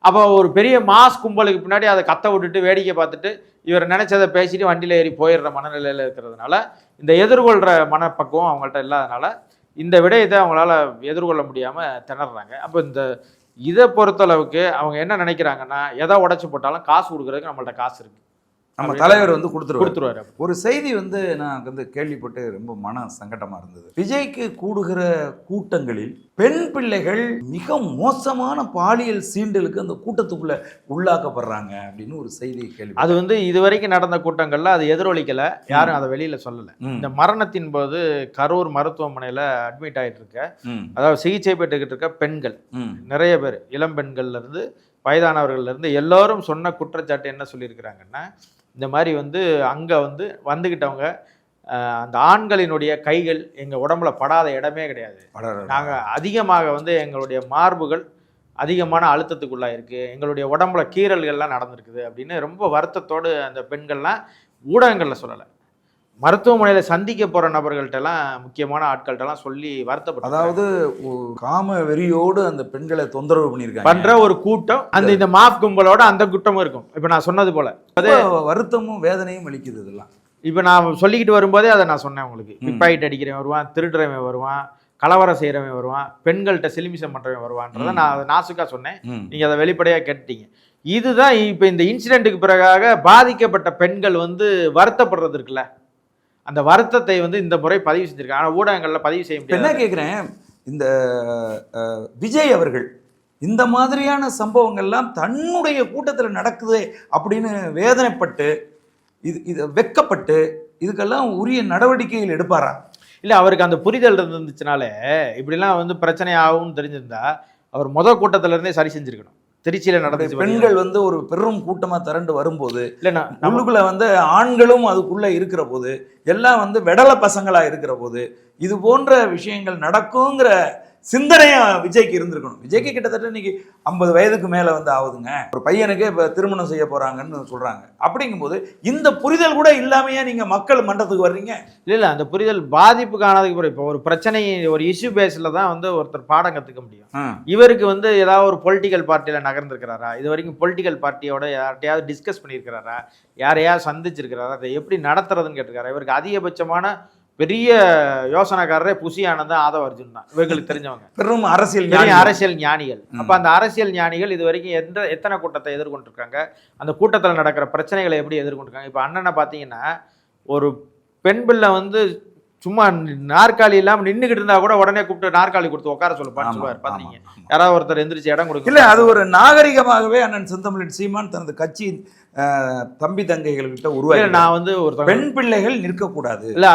அப்போ ஒரு பெரிய மாஸ் கும்பலுக்கு பின்னாடி அதை கத்த விட்டுட்டு வேடிக்கை பார்த்துட்டு இவர் நினைச்சதை பேசிட்டு வண்டியில் ஏறி போயிடுற மனநிலையில் இருக்கிறதுனால, இந்த எதிர்கொள்கிற மனப்பக்குவம் அவங்கள்ட்ட இல்லாதனால இந்த விடயத்தை அவங்களால எதிர்கொள்ள முடியாமல் திணறாங்க. அப்போ இதை பொறுத்தளவுக்கு அவங்க என்ன நினைக்கிறாங்கன்னா, எதை உடச்சி போட்டாலும் காசு கொடுக்குறதுக்கு நம்மள்ட்ட காசு இருக்குது, நம்ம தலைவர் வந்து கொடுத்துருவாரு. கொடுத்துருவாரு. ஒரு செய்தி வந்து நான் வந்து கேள்விப்பட்டு ரொம்ப மன சங்கடமா இருந்தது. விஜய்க்கு கூடுகிற கூட்டங்களில் பெண் பிள்ளைகள் மிக மோசமான பாலியல் சீண்டலுக்கு அந்த கூட்டத்துக்குள்ள உள்ளாக்கப்படுறாங்க அப்படின்னு ஒரு செய்தி கேள்வி. அது வந்து இதுவரைக்கும் நடந்த கூட்டங்கள்ல அது எதிரொலிக்கல, யாரும் அதை வெளியில சொல்லல. இந்த மரணத்தின் போது கரூர் மருத்துவமனையில அட்மிட் ஆயிட்டு இருக்க, அதாவது சிகிச்சை பெற்றுக்கிட்டு இருக்க பெண்கள் நிறைய பேர், இளம் பெண்கள்ல இருந்து வயதானவர்கள்ல இருந்து எல்லாரும் சொன்ன குற்றச்சாட்டு என்ன சொல்லியிருக்கிறாங்கன்னா, இந்த மாதிரி வந்து அங்கே வந்து வந்துக்கிட்டவங்க அந்த ஆண்களினுடைய கைகள் எங்கள் உடம்புல படாத இடமே கிடையாது. நாங்கள் அதிகமாக வந்து எங்களுடைய மார்புகள் அதிகமான அழுத்தத்துக்குள்ளே இருக்குது, எங்களுடைய உடம்புல கீறல்கள்லாம் நடந்திருக்குது அப்படின்னு ரொம்ப வருத்தத்தோடு அந்த பெண்கள்லாம் ஊடகங்களில் சொல்லலை, மருத்துவமனையில் சந்திக்க போகிற நபர்கள்ட்டெல்லாம் முக்கியமான ஆட்கள்கிட்டலாம் சொல்லி வருத்தப்பட்டு, அதாவது காம வெறியோடு அந்த பெண்களை தொந்தரவு பண்ணியிருக்காங்க பண்ணுற ஒரு கூட்டம். இந்த மாஃப் கும்பலோட அந்த கூட்டமும் இருக்கும். இப்போ நான் சொன்னது போல் அது வருத்தமும் வேதனையும் அளிக்குது. இதெல்லாம் இப்போ நான் சொல்லிக்கிட்டு வரும்போதே அதை நான் சொன்னேன் உங்களுக்கு. பிப்பாயிட்டு அடிக்கிறவன் வருவான், திருடுறவன் வருவான், கலவரம் செய்கிறவன் வருவான், பெண்கள்கிட்ட சிலிமிசம் பண்ணுறவன் வருவான்றதை நான் அதை நாசுக்காக சொன்னேன். நீங்கள் அதை வெளிப்படையாக கேட்டீங்க. இதுதான் இப்போ இந்த இன்சிடென்ட்டுக்கு பிறகாக பாதிக்கப்பட்ட பெண்கள் வந்து வருத்தப்படுறது இருக்குல்ல, அந்த வருத்தத்தை வந்து இந்த முறை பதிவு செஞ்சிருக்காங்க. ஆனால் ஊடகங்களில் பதிவு செய்ய முடியாது. என்ன கேட்குறேன், இந்த விஜய் அவர்கள் இந்த மாதிரியான சம்பவங்கள்லாம் தன்னுடைய கூட்டத்தில் நடக்குது அப்படின்னு வேதனைப்பட்டு இது வெக்கப்பட்டு இதுக்கெல்லாம் உரிய நடவடிக்கைகள் எடுப்பாரா? இல்லை, அவருக்கு அந்த புரிதல் இருந்துச்சுனாலே இப்படிலாம் வந்து பிரச்சனை ஆகும்னு தெரிஞ்சிருந்தா அவர் முதல் கூட்டத்திலேருந்தே சரி செஞ்சுருக்கணும். திருச்சியில் நடந்துச்சு, பெண்கள் வந்து ஒரு பெரும் கூட்டமாக திரண்டு வரும்போது, இல்லைன்னா உள்ளுக்குள்ள வந்து ஆண்களும் அதுக்குள்ளே இருக்கிற போது, எல்லாம் வந்து வெடலை பசங்களாக இருக்கிற போது இது போன்ற விஷயங்கள் நடக்குங்கிற சிந்தனையா விஜய்க்கு இருந்திருக்கணும். விஜய்க்கு கிட்டத்தட்ட இன்னைக்கு 50 வயதுக்கு மேலே வந்து ஆகுதுங்க. ஒரு பையனுக்கு இப்போ திருமணம் செய்ய போகிறாங்கன்னு சொல்கிறாங்க. அப்படிங்கும்போது இந்த புரிதல் கூட இல்லாமையே நீங்கள் மக்கள் மன்றத்துக்கு வர்றீங்க? இல்லை, அந்த புரிதல் பாதிப்புக்கானதுக்கு பிறகு இப்போ ஒரு பிரச்சனை, ஒரு இஷ்யூ பேஸில் தான் வந்து ஒருத்தர் பாடம் கற்றுக்க முடியும். இவருக்கு வந்து ஏதாவது ஒரு பொலிட்டிக்கல் பார்ட்டியில் நகர்ந்துருக்கிறாரா, இது வரைக்கும் பொலிட்டிக்கல் பார்ட்டியோட யார்கிட்டையாவது டிஸ்கஸ் பண்ணியிருக்கிறாரா, யாரையாவது சந்திச்சிருக்கிறாரா, அதை எப்படி நடத்துறதுன்னு கேட்டிருக்காரா? இவருக்கு அதிகபட்சமான பெரிய யோசனைக்காரரே புசி ஆனந்த், ஆதவ அர்ஜுன் தான் இவங்களுக்கு தெரிஞ்சவங்க, பெரும் அரசியல் ஞானிகள். அப்போ அந்த அரசியல் ஞானிகள் இது வரைக்கும் எத்தனை கூட்டத்தை எதிர்கொண்டிருக்காங்க, அந்த கூட்டத்தில் நடக்கிற பிரச்சனைகளை எப்படி எதிர்கொண்டிருக்காங்க? இப்போ அண்ணனை பார்த்தீங்கன்னா, ஒரு பெண் பிள்ளை வந்து சும்மா நாற்காலி இல்லாமல் நின்றுக்கிட்டு இருந்தா கூட உடனே கூப்பிட்டு நாற்காலி கொடுத்து உட்கார சொல்லுப்பான்னு சொல்லுவார். பார்த்தீங்க, யாராவது ஒருத்தர் எந்திரிச்சு இடம் கொடுக்க. இல்லை, அது ஒரு நாகரிகமாகவே அண்ணன் செந்தமிழன் சீமான் தனது கட்சி தம்பி தங்கைகள்கிட்ட உருவாக்கி, நான் வந்து ஒரு பெண் பிள்ளைகள் நிற்கக்கூடாது, இல்லை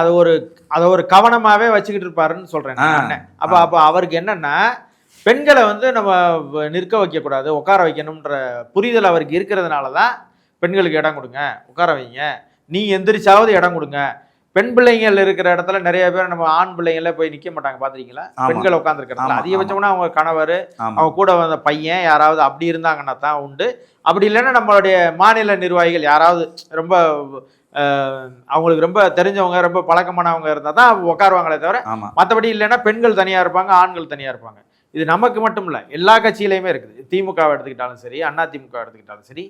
அதை ஒரு கவனமாகவே வச்சுக்கிட்டு இருப்பாருன்னு சொல்றேன் அண்ணன். அப்போ அவருக்கு என்னன்னா, பெண்களை வந்து நம்ம நிற்க வைக்கக்கூடாது, உட்கார வைக்கணும்ன்ற புரிதல் அவருக்கு இருக்கிறதுனால தான் பெண்களுக்கு இடம் கொடுங்க, உட்கார வைங்க, நீ எந்திரிச்சாவது இடம் கொடுங்க, பெண் பிள்ளைங்கள் இருக்கிற இடத்துல நிறைய பேர் நம்ம ஆண் பிள்ளைங்கள போய் நிக்க மாட்டாங்க, பாத்திருக்கீங்களா? பெண்கள் உட்காந்துருக்க இடத்துல அதிகபட்சம்னா அவங்க கணவர், அவங்க கூட வந்த பையன் யாராவது அப்படி இருந்தாங்கன்னா தான் உண்டு. அப்படி இல்லைன்னா நம்மளுடைய மாநில நிர்வாகிகள் யாராவது ரொம்ப அவங்களுக்கு ரொம்ப தெரிஞ்சவங்க, ரொம்ப பழக்கமானவங்க இருந்தால் தான் உட்காருவாங்களே தவிர, மற்றபடி இல்லைன்னா பெண்கள் தனியாக இருப்பாங்க, ஆண்கள் தனியாக இருப்பாங்க. இது நமக்கு மட்டும் இல்லை, எல்லா கட்சியிலையுமே இருக்குது. திமுகவை எடுத்துக்கிட்டாலும் சரி, அண்ணா திமுக எடுத்துக்கிட்டாலும் சரி,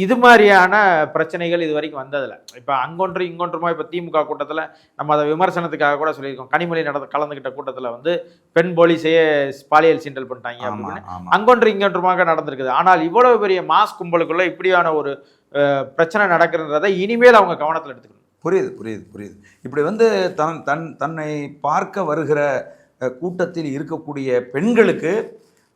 இது மாதிரியான பிரச்சனைகள் இது வரைக்கும் வந்ததில்லை. இப்போ அங்கொன்று இங்கொன்றுமா, இப்போ திமுக கூட்டத்தில் நம்ம அதை விமர்சனத்துக்காக கூட சொல்லியிருக்கோம். கனிமொழி கலந்துக்கிட்ட கூட்டத்தில் வந்து பெண் போலீஸையே பாலியல் சீண்டல் பண்ணிட்டாங்க அப்படின்னு அங்கொன்று இங்கொன்றுமாக நடந்திருக்குது. ஆனால் இவ்வளவு பெரிய மாஸ் கும்பலுக்குள்ள இப்படியான ஒரு பிரச்சனை நடக்கிறத இனிமேல் அவங்க கவனத்தில் எடுத்துக்கணும். புரியுது. இப்படி வந்து தன்னை பார்க்க வருகிற கூட்டத்தில் இருக்கக்கூடிய பெண்களுக்கு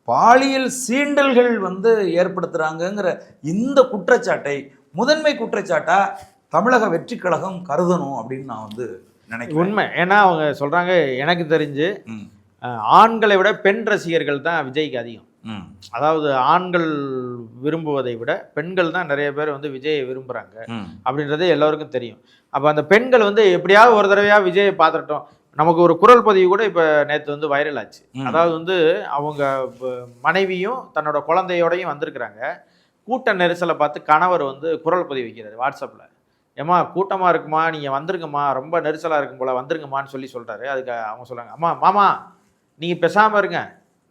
பாலியல் சீண்டல்கள் வந்து ஏற்படுத்துறாங்கங்கிற இந்த குற்றச்சாட்டை முதன்மை குற்றச்சாட்டா தமிழக வெற்றி கழகம் கருதணும் அப்படின்னு நான் வந்து நினைக்கிறேன். உண்மை. ஏன்னா அவங்க சொல்றாங்க, எனக்கு தெரிஞ்சு ஆண்களை விட பெண் ரசிகர்கள் தான் விஜய்க்கு அதிகம். அதாவது ஆண்கள் விரும்புவதை விட பெண்கள் தான் நிறைய பேர் வந்து விஜயை விரும்புறாங்க அப்படின்றது எல்லாருக்கும் தெரியும். அப்போ அந்த பெண்கள் வந்து எப்படியாவது ஒரு தடவையா விஜயை பார்த்துட்டோம். நமக்கு ஒரு குரல் பதிவு கூட இப்போ நேற்று வந்து வைரல் ஆச்சு. அதாவது வந்து அவங்க மனைவியும் தன்னோட குழந்தையோடையும் வந்திருக்கிறாங்க. கூட்ட நெரிசலை பார்த்து கணவர் வந்து குரல் பதிவு வைக்கிறாரு வாட்ஸ்அப்பில். ஏம்மா கூட்டமாக இருக்குமா, நீங்கள் வந்துருங்கம்மா, ரொம்ப நெரிசலாக இருக்கும் போல் வந்துருங்கம்மான்னு சொல்கிறாரு. அதுக்கு அவங்க சொல்கிறாங்க, அம்மா மாமா நீங்கள் பேசாமல் இருங்க,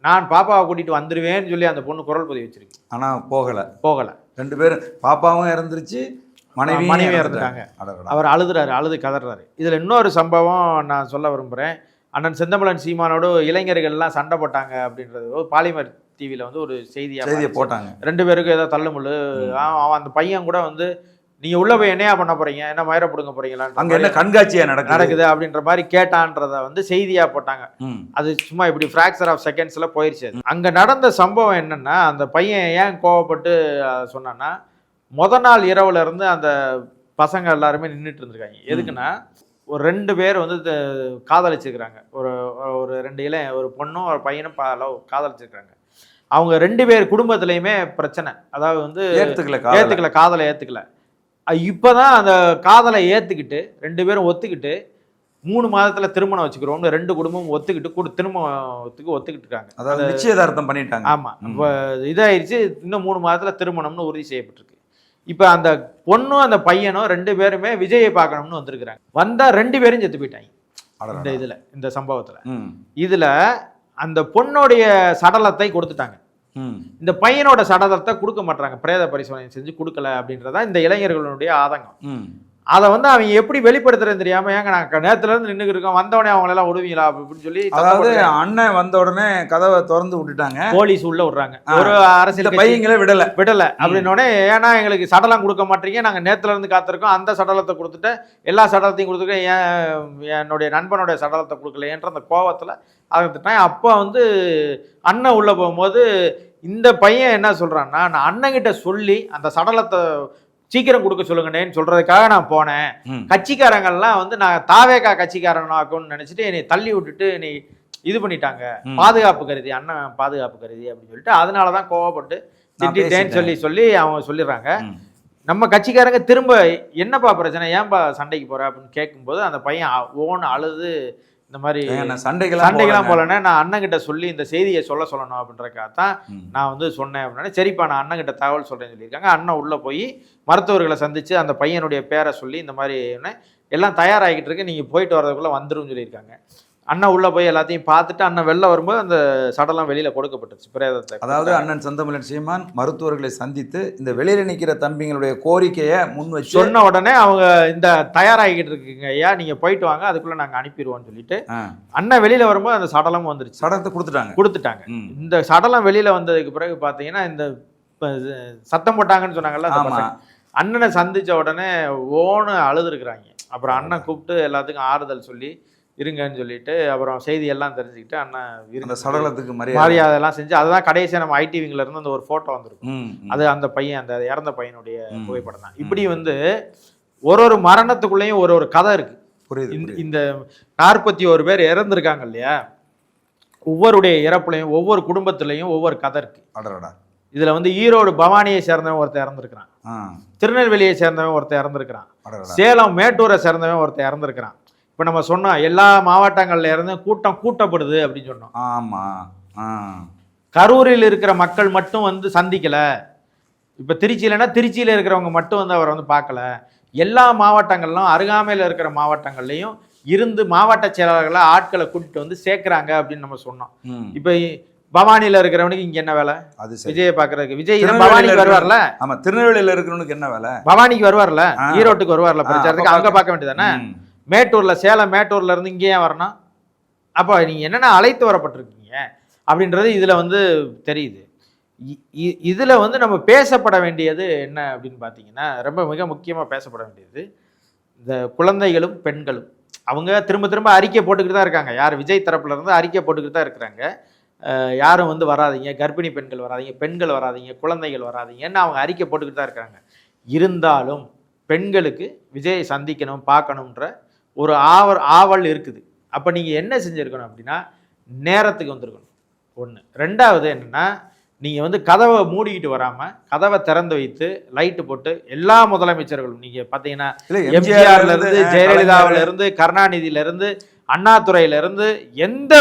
நான் பாப்பாவை கூட்டிகிட்டு வந்துடுவேன்னு சொல்லி அந்த பொண்ணு குரல் பதிவு வச்சிருக்கு. ஆனால் போகலை. 2 பேரும், பாப்பாவும் இறந்துருச்சு, மனைவியும் இறந்துட்டாங்க. அவர் அழுது கதறாரு. இதில் இன்னொரு சம்பவம் நான் சொல்ல விரும்புகிறேன். அண்ணன் செந்தமிழன் சீமானோடு இளைஞர்கள்லாம் சண்டை போட்டாங்க அப்படின்றது பாலிமர் டிவியில் வந்து ஒரு செய்தியை போட்டாங்க. 2 பேருக்கும் ஏதோ தள்ளுமுள்ளு. அவன் அந்த பையன் கூட வந்து நீங்கள் உள்ளே போய் என்னையா பண்ண போகிறீங்க, என்ன மயிரை பிடுங்க போகிறீங்களான்னு, அங்கே என்ன கண்காட்சியாக நடக்குது அப்படின்ற மாதிரி கேட்டான்றதை வந்து செய்தியாக போட்டாங்க. அது சும்மா இப்படி ஃப்ராக்சர் ஆஃப் செகண்ட்ஸில் போயிடுச்சு. அங்கே நடந்த சம்பவம் என்னென்னா, அந்த பையன் ஏன் கோவப்பட்டு சொன்னான்னா, நாள் இரவுல இருந்து அந்த பசங்க எல்லாருமே நின்றுட்டு இருந்திருக்காங்க. எதுக்குன்னா, ஒரு 2 பேர் வந்து காதலிச்சிருக்கிறாங்க. ஒரு 2 ஒரு பொண்ணும் ஒரு பையனும் காதலிச்சிருக்கிறாங்க. அவங்க 2 பேர் குடும்பத்திலையுமே பிரச்சனை. அதாவது வந்து காதலை ஏற்றுக்கல. இப்போதான் அந்த காதலை ஏற்றுக்கிட்டு 2 பேரும் ஒத்துக்கிட்டு 3 மாதத்துல திருமணம் வச்சுக்கிறோம்னு 2 குடும்பமும் ஒத்துக்கிட்டு திருமணத்துக்கு ஒத்துக்கிட்டு இருக்காங்க. அதாவது நிச்சயதார்த்தம் பண்ணிட்டாங்க. ஆமாம், இப்போ இதாயிருச்சு. இன்னும் 3 மாதத்துல திருமணம்னு உறுதி செய்யப்பட்டிருக்கு. இப்போ அந்த பொண்ணும் அந்த பையனும் 2 பேருமே விஜயை பார்க்கணும்னு வந்திருக்கிறாங்க. வந்தா 2 பேரும் செத்து போயிட்டாங்க. இந்த சம்பவத்துல இதுல அந்த பொண்ணுடைய சடலத்தை கொடுத்துட்டாங்க. இந்த பையனோட சடலத்தை கொடுக்க மாட்டாங்க, பிரேத பரிசோதனை செஞ்சு கொடுக்கல அப்படின்றதான் இந்த இளைஞர்களுடைய ஆதங்கம். அதை வந்து அவங்க எப்படி வெளிப்படுத்துறது தெரியாம, ஏங்க நாங்கள் நேரத்துல இருந்து நின்று இருக்கோம், வந்தவனே அவங்களெல்லாம் விடுவீங்களா அப்படின்னு சொல்லி, அதாவது அண்ணன் வந்த உடனே கதவை திறந்து விட்டுட்டாங்க, போலீஸ் உள்ள விடுறாங்க. ஒரு அரசியல் பையங்களை விடல அப்படின்னோடனே, ஏன்னா எங்களுக்கு சடலம் கொடுக்க மாட்டீங்க, நாங்கள் நேரத்துல இருந்து காத்திருக்கோம், அந்த சடலத்தை கொடுத்துட்டு எல்லா சடலத்தையும் கொடுத்துருக்கேன், என்னுடைய நண்பனுடைய சடலத்தை கொடுக்கலையன்ற அந்த கோவத்தில் ஆரம்பித்துட்டேன். அப்போ வந்து அண்ணன் உள்ள போகும்போது இந்த பையன் என்ன சொல்றான்னா, நான் அண்ணன்கிட்ட சொல்லி அந்த சடலத்தை சீக்கிரம் கொடுக்க சொல்லுங்கன்னு சொல்றதுக்காக நான் போனேன். கட்சிக்காரங்கள்லாம் வந்து நான் தாவேகா கட்சிக்காரனாக்கும்னு நினைச்சிட்டு என்னை தள்ளி விட்டுட்டு என்னை இது பண்ணிட்டாங்க, பாதுகாப்பு கருதி, அண்ணன் பாதுகாப்பு கருதி அப்படின்னு சொல்லிட்டு, அதனாலதான் கோவப்பட்டு திட்டேன்னு சொல்லி அவங்க சொல்லிடுறாங்க. நம்ம கட்சிக்காரங்க திரும்ப என்னப்பா பிரச்சனை, ஏன்பா சண்டைக்கு போற அப்படின்னு கேட்கும்போது அந்த பையன் அழுது, இந்த மாதிரி சண்டைக்கெல்லாம் போலன்னா நான் அண்ணன்கிட்ட சொல்லி இந்த செய்தியை சொல்லணும் அப்படின்றக்காக தான் நான் வந்து சொன்னேன் அப்படின்னா, சரிப்பா நான் அண்ணன்கிட்ட தகவல் சொல்றேன்னு சொல்லியிருக்காங்க. அண்ணன் உள்ள போய் மருத்துவர்களை சந்திச்சு அந்த பையனுடைய பேரை சொல்லி இந்த மாதிரி எல்லாம் தயாராகிட்டு இருக்கு, நீங்க போயிட்டு வர்றதுக்குள்ள வந்துரும் சொல்லியிருக்காங்க. அண்ணன் உள்ள போய் எல்லாத்தையும் பார்த்துட்டு அண்ணன் வெளில வரும்போது அந்த சடலம் வெளியில கொடுக்கப்பட்டுச்சு, பிரேதத்தை. அதாவது அண்ணன் செந்தமிழன் சீமான் மருத்துவர்களை சந்தித்து இந்த வெளியில நிற்கிற தம்பிங்களுடைய கோரிக்கையை முன் வச்சு சொன்ன உடனே அவங்க இந்த தயாராகிட்டு இருக்குங்க ஐயா, நீங்க போயிட்டு வாங்க, அதுக்குள்ள நாங்க அனுப்பிடுவோம்னு சொல்லிட்டு அண்ணன் வெளியில வரும்போது அந்த சடலமும் வந்துருச்சு. சடலத்தை கொடுத்துட்டாங்க. இந்த சடலம் வெளியில வந்ததுக்கு பிறகு பாத்தீங்கன்னா, இந்த சத்தம் போட்டாங்கன்னு சொன்னாங்கல்ல, அண்ணனை சந்திச்ச உடனே ஓன்னு அழுதுருக்குறாங்க. அப்புறம் அண்ணன் கூப்பிட்டு எல்லாத்துக்கும் ஆறுதல் சொல்லி இருங்கன்னு சொல்லிட்டு, அப்புறம் செய்தியெல்லாம் தெரிஞ்சுக்கிட்டு அண்ணன் சடலத்துக்கு மரியாதை எல்லாம் செஞ்சு, அதுதான் கடைசியாக நம்ம ஐடிவிங்ல இருந்து அந்த ஒரு போட்டோ வந்திருக்கும். அது அந்த பையன், அந்த இறந்த பையனுடைய புகைப்படம் தான். இப்படி வந்து ஒரு மரணத்துக்குள்ளேயும் ஒரு கதை இருக்கு. இந்த 41 பேர் இறந்துருக்காங்க இல்லையா, ஒவ்வொருடைய இறப்புலையும் ஒவ்வொரு குடும்பத்திலையும் ஒவ்வொரு கதை இருக்கு. இதில் வந்து ஈரோடு பவானியை சேர்ந்தவன் ஒருத்தர் இறந்துருக்கிறான், ஆ, திருநெல்வேலியை சேர்ந்தவன் ஒருத்தர் இறந்துருக்கிறான், அடடடா. சேலம் மேட்டூரை சேர்ந்தவன் ஒருத்தர் இறந்துருக்கிறான். இப்போ நம்ம சொன்னோம் எல்லா மாவட்டங்கள்ல இருந்து கூட்டப்படுது அப்படின்னு சொன்னோம். ஆமா. ஆ, கரூரில் இருக்கிற மக்கள் மட்டும் வந்து சந்திக்கல. இப்போ திருச்சியிலன்னா திருச்சியில் இருக்கிறவங்க மட்டும் வந்து அவரை வந்து பார்க்கல. எல்லா மாவட்டங்கள்லும் அருகாமையில் இருக்கிற மாவட்டங்கள்லையும் இருந்து மாவட்ட செயலாளர்களை ஆட்களை கூட்டிட்டு வந்து சேர்க்குறாங்க அப்படின்னு நம்ம சொன்னோம். ம். இப்போ பவானியில் இருக்கிறவனுக்கு இங்கே என்ன வேலை? அது சரி. விஜயை பார்க்கறதுக்கு. விஜய் திருநெல்வேலியில பவானிக்கு வருவார்ல, ஆமா, திருநெல்வேலியில இருக்கிறவனுக்கு என்ன வேலை? பவானிக்கு வருவார்ல, ஈரோட்டுக்கு வருவார்ல பிரச்சாரத்துக்கு, அப்ப அங்கே பார்க்க வேண்டியதானே? ம். மேட்டூர்ல சேலம் மேட்டூர்ல இருந்து இங்கே ஏன் வரணும்? அப்போ நீங்க என்னென்ன அழைத்து வரப்பட்டிருக்கீங்க அப்படின்றது இதுல வந்து தெரியுது. இதுல வந்து நம்ம பேசப்பட வேண்டியது என்ன அப்படின்னு பார்த்தீங்கன்னா, ரொம்ப மிக முக்கியமா பேசப்பட வேண்டியது இந்த குழந்தைகளும் பெண்களும். அவங்க திரும்ப திரும்ப அறிக்கை போட்டுக்கிட்டு தான் இருக்காங்க. யார் விஜய் தரப்புல இருந்து அறிக்கை போட்டுக்கிட்டு தான் இருக்கிறாங்க. யாரும் வந்து வராதீங்க, கர்ப்பிணி பெண்கள் வராதீங்க, பெண்கள் வராதீங்க, குழந்தைகள் வராதீங்கன்னு அவங்க அறிக்கை போட்டுக்கிட்டு தான் இருக்காங்க. இருந்தாலும் பெண்களுக்கு விஜயை சந்திக்கணும், பார்க்கணுன்ற ஒரு ஆவல் இருக்குது. அப்போ நீங்கள் என்ன செஞ்சுருக்கணும் அப்படின்னா, நேரத்துக்கு வந்திருக்கணும் ஒன்று. ரெண்டாவது என்னென்னா, நீங்கள் வந்து கதவை மூடிக்கிட்டு வராமல் கதவை திறந்து வைத்து லைட்டு போட்டு எல்லா முதலமைச்சர்களும் நீங்கள் பார்த்தீங்கன்னா எம்ஜிஆர்லேருந்து ஜெயலலிதாவிலேருந்து கருணாநிதியிலேருந்து அண்ணாதுரையிலிருந்து எந்த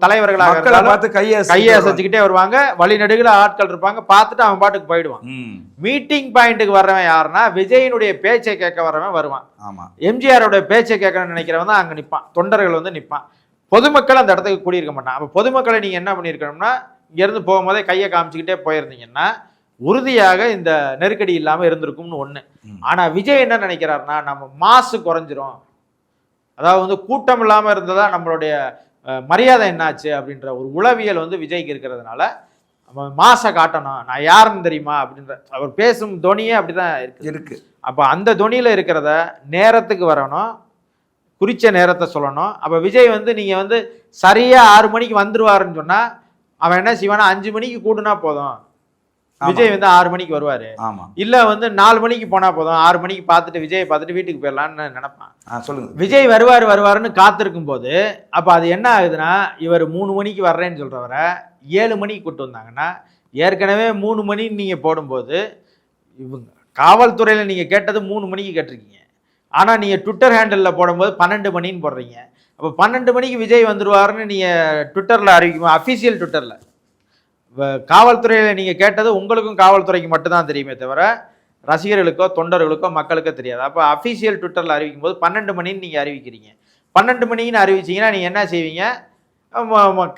தலைவர்களாக பார்த்து கையை அசைச்சுக்கிட்டே வருவாங்க. வழிநடுகில் ஆட்கள் இருப்பாங்க, பார்த்துட்டு அவன் பாட்டுக்கு போயிடுவான். மீட்டிங் பாயிண்ட்டுக்கு வர்றவன் யாருன்னா விஜயனுடைய பேச்சை கேட்க வர்றவன் வருவான். ஆமா, எம்ஜிஆரோட பேச்சை கேட்கணும்னு நினைக்கிறவன் தான் அங்கே நிற்பான். தொண்டர்கள் வந்து நிற்பான். பொதுமக்கள் அந்த இடத்துக்கு கூடியிருக்க மாட்டான். அப்போ பொதுமக்களை நீங்கள் என்ன பண்ணியிருக்கணும்னா, இங்கேருந்து போகும்போதே கையை காமிச்சிக்கிட்டே போயிருந்தீங்கன்னா உறுதியாக இந்த நெருக்கடி இல்லாமல் இருந்திருக்கும்னு ஒன்று. ஆனால் விஜய் என்ன நினைக்கிறாருன்னா, நம்ம மாசு குறைஞ்சிரும், அதாவது வந்து கூட்டம் இல்லாமல் இருந்ததா நம்மளுடைய மரியாதை என்னாச்சு அப்படின்ற ஒரு உளவியல் வந்து விஜய்க்கு இருக்கிறதுனால மாசை காட்டணும், நான் யாருன்னு தெரியுமா அப்படின்ற அவர் பேசும் தொனியே அப்படிதான் இருக்கு. அப்போ அந்த தொனியில் இருக்கிறத நேரத்துக்கு வரணும், குறித்த நேரத்தை சொல்லணும். அப்போ விஜய் வந்து நீங்கள் வந்து சரியாக 6 மணிக்கு வந்துருவாருன்னு சொன்னால் அவன் என்ன செய்வானா, 5 மணிக்கு கூடுனா போதும், விஜய் வந்து 6 மணிக்கு வருவார். இல்லை வந்து 4 மணிக்கு போனால் போதும், 6 மணிக்கு பார்த்துட்டு விஜயை பார்த்துட்டு வீட்டுக்கு போயிடலான்னு நினைப்பான். சொல்லுங்க. விஜய் வருவாருன்னு காத்திருக்கும் போது அப்போ அது என்ன ஆகுதுன்னா, இவர் 3 மணிக்கு வர்றேன்னு சொல்கிறவரை 7 மணிக்கு கூப்பிட்டு வந்தாங்கன்னா, ஏற்கனவே 3 மணின்னு நீங்கள் போடும்போது இவங்க காவல்துறையில் நீங்கள் கேட்டது 3 மணிக்கு கேட்டிருக்கீங்க. ஆனால் நீங்கள் ட்விட்டர் ஹேண்டலில் போடும்போது 12 மணின்னு போடுறீங்க. அப்போ 12 மணிக்கு விஜய் வந்துடுவாருன்னு நீங்கள் ட்விட்டரில் அறிவிக்குமா? அஃபிஷியல் ட்விட்டரில் காவல்துறையில் நீங்கள் கேட்டது உங்களுக்கும் காவல்துறைக்கு மட்டும்தான் தெரியுமே தவிர ரசிகர்களுக்கோ தொண்டர்களுக்கோ மக்களுக்கோ தெரியாது. அப்போ அஃபிஷியல் ட்விட்டரில் அறிவிக்கும் போது 12 மணின்னு நீங்கள் அறிவிக்கிறீங்க. 12 மணின்னு அறிவிச்சிங்கன்னா நீங்கள் என்ன செய்வீங்க,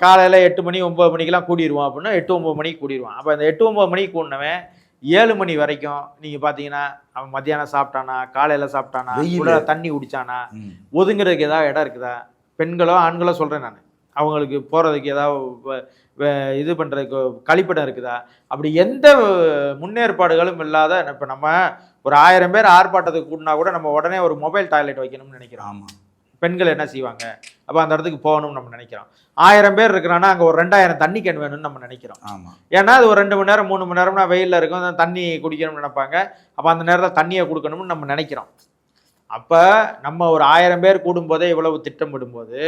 காலையில் 8 மணி 9 மணிக்கெலாம் கூடிடுவோம் அப்படின்னா 8 9 மணிக்கு கூடிடுவான். அப்போ அந்த 8 9 மணிக்கு கூடினவன் 7 மணி வரைக்கும் நீங்கள் பார்த்தீங்கன்னா அவன் மத்தியானம் சாப்பிட்டானா, காலையில் சாப்பிட்டானா, தண்ணி குடிச்சானா, ஒதுங்கிறதுக்கு ஏதாவது இடம் இருக்குதா? பெண்களோ ஆண்களோ சொல்கிறேன் நான், அவங்களுக்கு போகிறதுக்கு ஏதாவது இது பண்ணுறதுக்கு கழிப்பிடம் இருக்குதா? அப்படி எந்த முன்னேற்பாடுகளும் இல்லாத இப்போ நம்ம ஒரு 1000 பேர் ஆர்ப்பாட்டத்துக்கு கூட்டினா கூட நம்ம உடனே ஒரு மொபைல் டாய்லெட் வைக்கணும்னு நினைக்கிறோம். ஆமாம், பெண்கள் என்ன செய்வாங்க, அப்போ அந்த இடத்துக்கு போகணும்னு நம்ம நினைக்கிறோம். 1000 பேர் இருக்கிறான்னா அங்கே ஒரு 2000 தண்ணி கேன் வேணும்னு நம்ம நினைக்கிறோம். ஆமாம், ஏன்னா அது ஒரு 2 மணி நேரம் 3 மணி நேரம்னா வெயிலில் இருக்கும், அந்த தண்ணி குடிக்கணும்னு நினைப்பாங்க. அப்போ அந்த நேரத்தில் தண்ணியை கொடுக்கணும்னு நம்ம நினைக்கிறோம். அப்போ நம்ம ஒரு 1000 பேர் கூடும்போதே இவ்வளவு திட்டமிடும்போது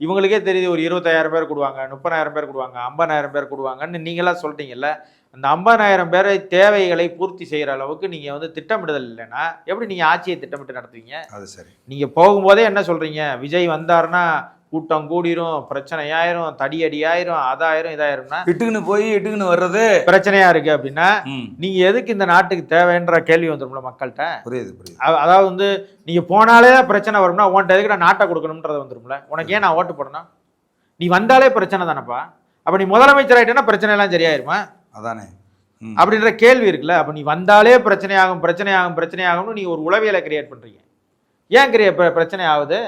இவங்களுக்கே தெரியுது ஒரு 25000 பேர் கூடுவாங்க, 30000 பேர் கூடுவாங்க, 50000 பேர் கூடுவாங்கன்னு நீங்களாம் சொல்கிறீங்கல்ல. அந்த 50000 பேரை தேவைகளை பூர்த்தி செய்கிற அளவுக்கு நீங்கள் வந்து திட்டமிடுதல் இல்லைன்னா எப்படி நீங்கள் ஆட்சியை திட்டமிட்டு நடத்துவீங்க? அது சரி. நீங்கள் போகும்போதே என்ன சொல்கிறீங்க, விஜய் வந்தாருன்னா கூட்டம் கூடிரும், பிரச்சனை ஆயிரும், தடி அடி ஆயிரும், அதாயிரும் இதாயிரும்னா இட்டுக்குன்னு போய் இட்டுக்குன்னு வர்றது பிரச்சனையா இருக்கு அப்படின்னா நீங்க எதுக்கு இந்த நாட்டுக்கு தேவைன்ற கேள்வி வந்துடும்ல மக்கள்கிட்ட. புரியுது. அதாவது வந்து நீங்க போனாலே பிரச்சனை வரும்னா உன்கிட்ட எதுக்கு நான் நாட்டை கொடுக்கணும்ன்றது வந்துடும்ல. உனக்கு ஏன் நான் ஓட்டு போடணும், நீ வந்தாலே பிரச்சனை தானப்பா. அப்ப நீ முதலமைச்சர் ஆயிட்டேன்னா பிரச்சனை எல்லாம் சரியாயிருமா? அதானே அப்படின்ற கேள்வி இருக்குல்ல. அப்ப நீ வந்தாலே பிரச்சனையாகும்னு நீ ஒரு உளவியலை கிரியேட் பண்றீங்க. ஏன் பிரச்சனை ஆகுது?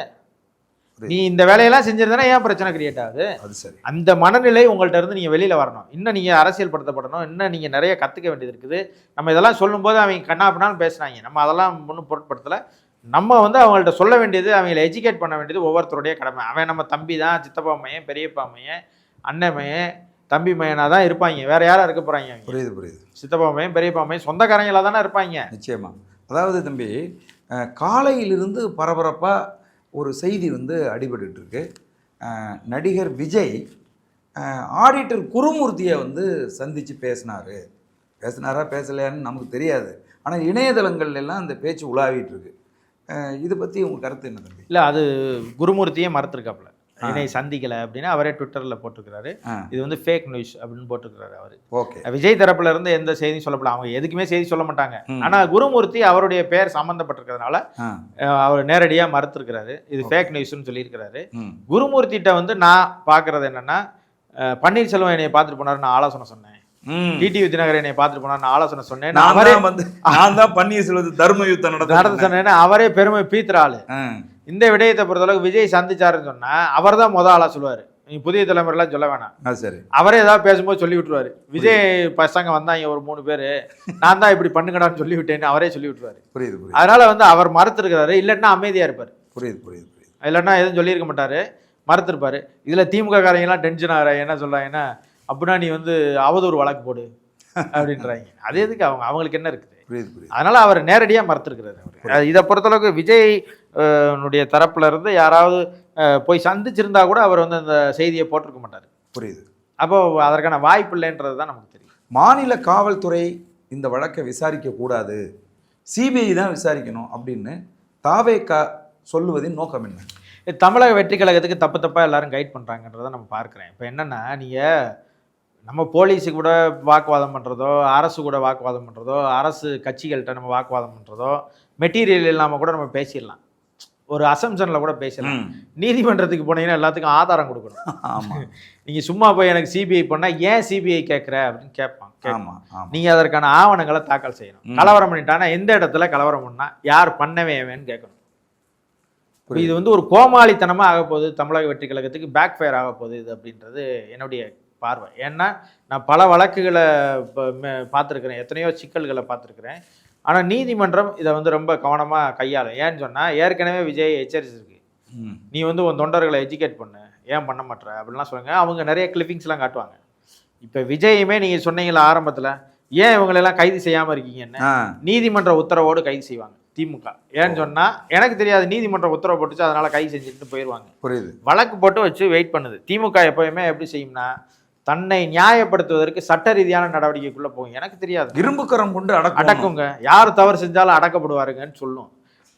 நீ இந்த வேலையெல்லாம் செஞ்சிருந்தா ஏன் பிரச்சனை கிரியேட் ஆகுது? அது சரி. அந்த மனநிலை உங்கள்கிட்ட இருந்து நீங்கள் வெளியில் வரணும். இன்னும் நீங்கள் அரசியல் படுத்தப்படணும். இன்னும் நீங்கள் நிறைய கற்றுக்க வேண்டியது இருக்குது. நம்ம இதெல்லாம் சொல்லும்போது அவங்க கண்ணாப்பினாலும் பேசுனாங்க, நம்ம அதெல்லாம் ஒன்றும் பொருட்படுத்தலை. நம்ம வந்து அவங்கள்ட்ட சொல்ல வேண்டியது, அவங்களை எஜுகேட் பண்ண வேண்டியது ஒவ்வொருத்தருடைய கடமை. அவன் நம்ம தம்பி தான், சித்தப்பா மையன், பெரியப்பா மையன், அண்ணன் மையன், தம்பி மையனாக தான் இருப்பாங்க. வேற யாரும் இருக்க போகிறாங்க? புரியுது. சித்தப்பா மையன், பெரியப்பா மையன் சொந்தக்காரங்களாக தானே இருப்பாங்க. நிச்சயமா. அதாவது தம்பி, காலையிலிருந்து பரபரப்பாக ஒரு செய்தி வந்து அடிபட்டு இருக்கு. நடிகர் விஜய் ஆடிட்டர் குருமூர்த்தியை வந்து சந்தித்து பேசினார் பேசினாரா பேசலையான்னு நமக்கு தெரியாது. ஆனால் இணையதளங்கள்ல எல்லாம் அந்த பேச்சு உலாவிட்டு இருக்கு. இதை பற்றி உங்கள் கருத்து என்ன தம்பி? இல்லை, அது குருமூர்த்தியே மறுத்திருக்காப்புல. என்னை சந்திக்கலை அப்படின்னு அவரே ட்விட்டரில் போட்டிருக்கிறாரு. இது வந்து ஃபேக் நியூஸ் அப்படின்னு போட்டிருக்கிறாரு அவர். ஓகே, விஜய் தரப்புல இருந்து எந்த செய்தியும் சொல்லப்படலாம், அவங்க எதுக்குமே செய்தி சொல்ல மாட்டாங்க. ஆனால் குருமூர்த்தி அவருடைய பேர் சம்மந்தப்பட்டிருக்கிறதுனால அவர் நேரடியாக மறுத்திருக்கிறாரு. இது ஃபேக் நியூஸ்னு சொல்லியிருக்கிறாரு. குருமூர்த்திகிட்ட வந்து நான் பார்க்குறது என்னன்னா, பன்னீர்செல்வம் என்னை பார்த்துட்டு போனார், நான் ஆலோசனை சொன்னேன். டிடிவி தினகரன் என்னை பார்த்துட்டு போனார், நான் ஆலோசனை சொன்னேன். நான் தான் பன்னீர்செல்வம் தர்ம யுத்தம் நடத்த சொன்னேன்னு அவரே பெருமை பீத்துறாள். இந்த விடயத்தை பொறுத்தளவுக்கு விஜய் சந்திச்சாருன்னு சொன்னா அவர் தான் முதல் ஆளா சொல்லுவாரு. நீ புதிய தலைமுறைலாம் சொல்ல வேணாம், சரி அவரே ஏதாவது பேசும்போது சொல்லி விட்டுருவாரு. விஜய் பசங்க வந்தாங்க ஒரு 3 பேரு, நான் தான் இப்படி பண்ணுங்கடான்னு சொல்லி விட்டேன்னு அவரே சொல்லி விட்டுருவாரு. புரியுது. அதனால வந்து அவர் மறுத்திருக்கிறாரு. இல்லைன்னா அமைதியா இருப்பாரு. புரியுது. இல்லைன்னா எதுவும் சொல்லியிருக்க மாட்டாரு, மறுத்திருப்பாரு. இதுல திமுக காரங்கெல்லாம் டென்ஷன் ஆகிற என்ன சொல்றாங்கன்னா, அப்படின்னா நீ வந்து அவதூறு வழக்கு போடு அப்படின்றாங்க. அது எதுக்கு, அவங்களுக்கு என்ன இருக்குது? அதனால அவர் நேரடியாக மறுத்திருக்கிறாரு. இதை பொறுத்தளவுக்கு விஜய் தரப்புல இருந்து யாராவது போய் சந்திச்சிருந்தா கூட அவர் வந்து அந்த செய்தியை போட்டிருக்க மாட்டார். புரியுது. அப்போ அதற்கான வாய்ப்பு இல்லைன்றது தான் நமக்கு தெரியும். மாநில காவல்துறை இந்த வழக்கை விசாரிக்க கூடாது, சிபிஐ தான் விசாரிக்கணும் அப்படின்னு தாவேகா சொல்லுவதின் நோக்கம் என்ன? தமிழக வெற்றி கழகத்துக்கு தப்பா எல்லாரும் கைட் பண்றாங்கன்றதை நம்ம பார்க்குறேன். இப்போ என்னன்னா, நீங்க நம்ம போலீஸு கூட வாக்குவாதம் பண்ணுறதோ, அரசு கூட வாக்குவாதம் பண்ணுறதோ, அரசு கட்சிகள்கிட்ட நம்ம வாக்குவாதம் பண்ணுறதோ, மெட்டீரியல் இல்லாமல் கூட நம்ம பேசிடலாம், ஒரு அசம்ஷனில் கூட பேசலாம். நீதிமன்றத்துக்கு போனீங்கன்னா எல்லாத்துக்கும் ஆதாரம் கொடுக்கணும். ஆமாம், நீங்கள் சும்மா போய் எனக்கு சிபிஐ பண்ணால் ஏன் சிபிஐ கேட்குற அப்படின்னு கேட்பான். நீங்கள் அதற்கான ஆவணங்களை தாக்கல் செய்யணும். கலவரம் பண்ணிட்டானா எந்த இடத்துல கலவரம் பண்ணால் யார் பண்ணவேன்னு கேட்கணும். இது வந்து ஒரு கோமாளித்தனமாக ஆக போகுது, தமிழக வெற்றி கழகத்துக்கு பேக் ஃபயர் ஆக போகுது இது அப்படின்றது என்னுடைய பார்வை. ஏன்னா நான் பல வழக்குகளை பார்த்துருக்குறேன், எத்தனையோ சிக்கல்களை பார்த்துருக்குறேன். ஆனால் நீதிமன்றம் இதை வந்து ரொம்ப கவனமாக கையாளும். ஏன்னு சொன்னால் ஏற்கனவே விஜய் எச்சரிச்சிருக்கு, நீ வந்து உன் தொண்டர்களை எஜுகேட் பண்ணு, ஏன் பண்ண மாட்டேற அப்படின்லாம் சொல்லுங்க. அவங்க நிறைய கிளிப்பிங்ஸ்லாம் காட்டுவாங்க. இப்போ விஜயுமே நீங்கள் சொன்னீங்களா ஆரம்பத்தில், ஏன் இவங்களெல்லாம் கைது செய்யாமல் இருக்கீங்கன்னு நீதிமன்ற உத்தரவோடு கைது செய்வாங்க திமுக. ஏன்னு சொன்னால் எனக்கு தெரியாது, நீதிமன்ற உத்தரவு போட்டுச்சு அதனால கைது செஞ்சுட்டு போயிடுவாங்க. புரியுது. வழக்கு போட்டு வச்சு வெயிட் பண்ணுது. திமுக எப்போயுமே எப்படி செய்யும்னா, தன்னை நியாயப்படுத்துவதற்கு சட்ட ரீதியான நடவடிக்கைக்குள்ள போகும். எனக்கு தெரியாது, இரும்புக்கரம் கொண்டு அடக்குங்க, யார் தவறு செஞ்சாலும் அடக்கப்படுவாருங்கன்னு சொல்லும்.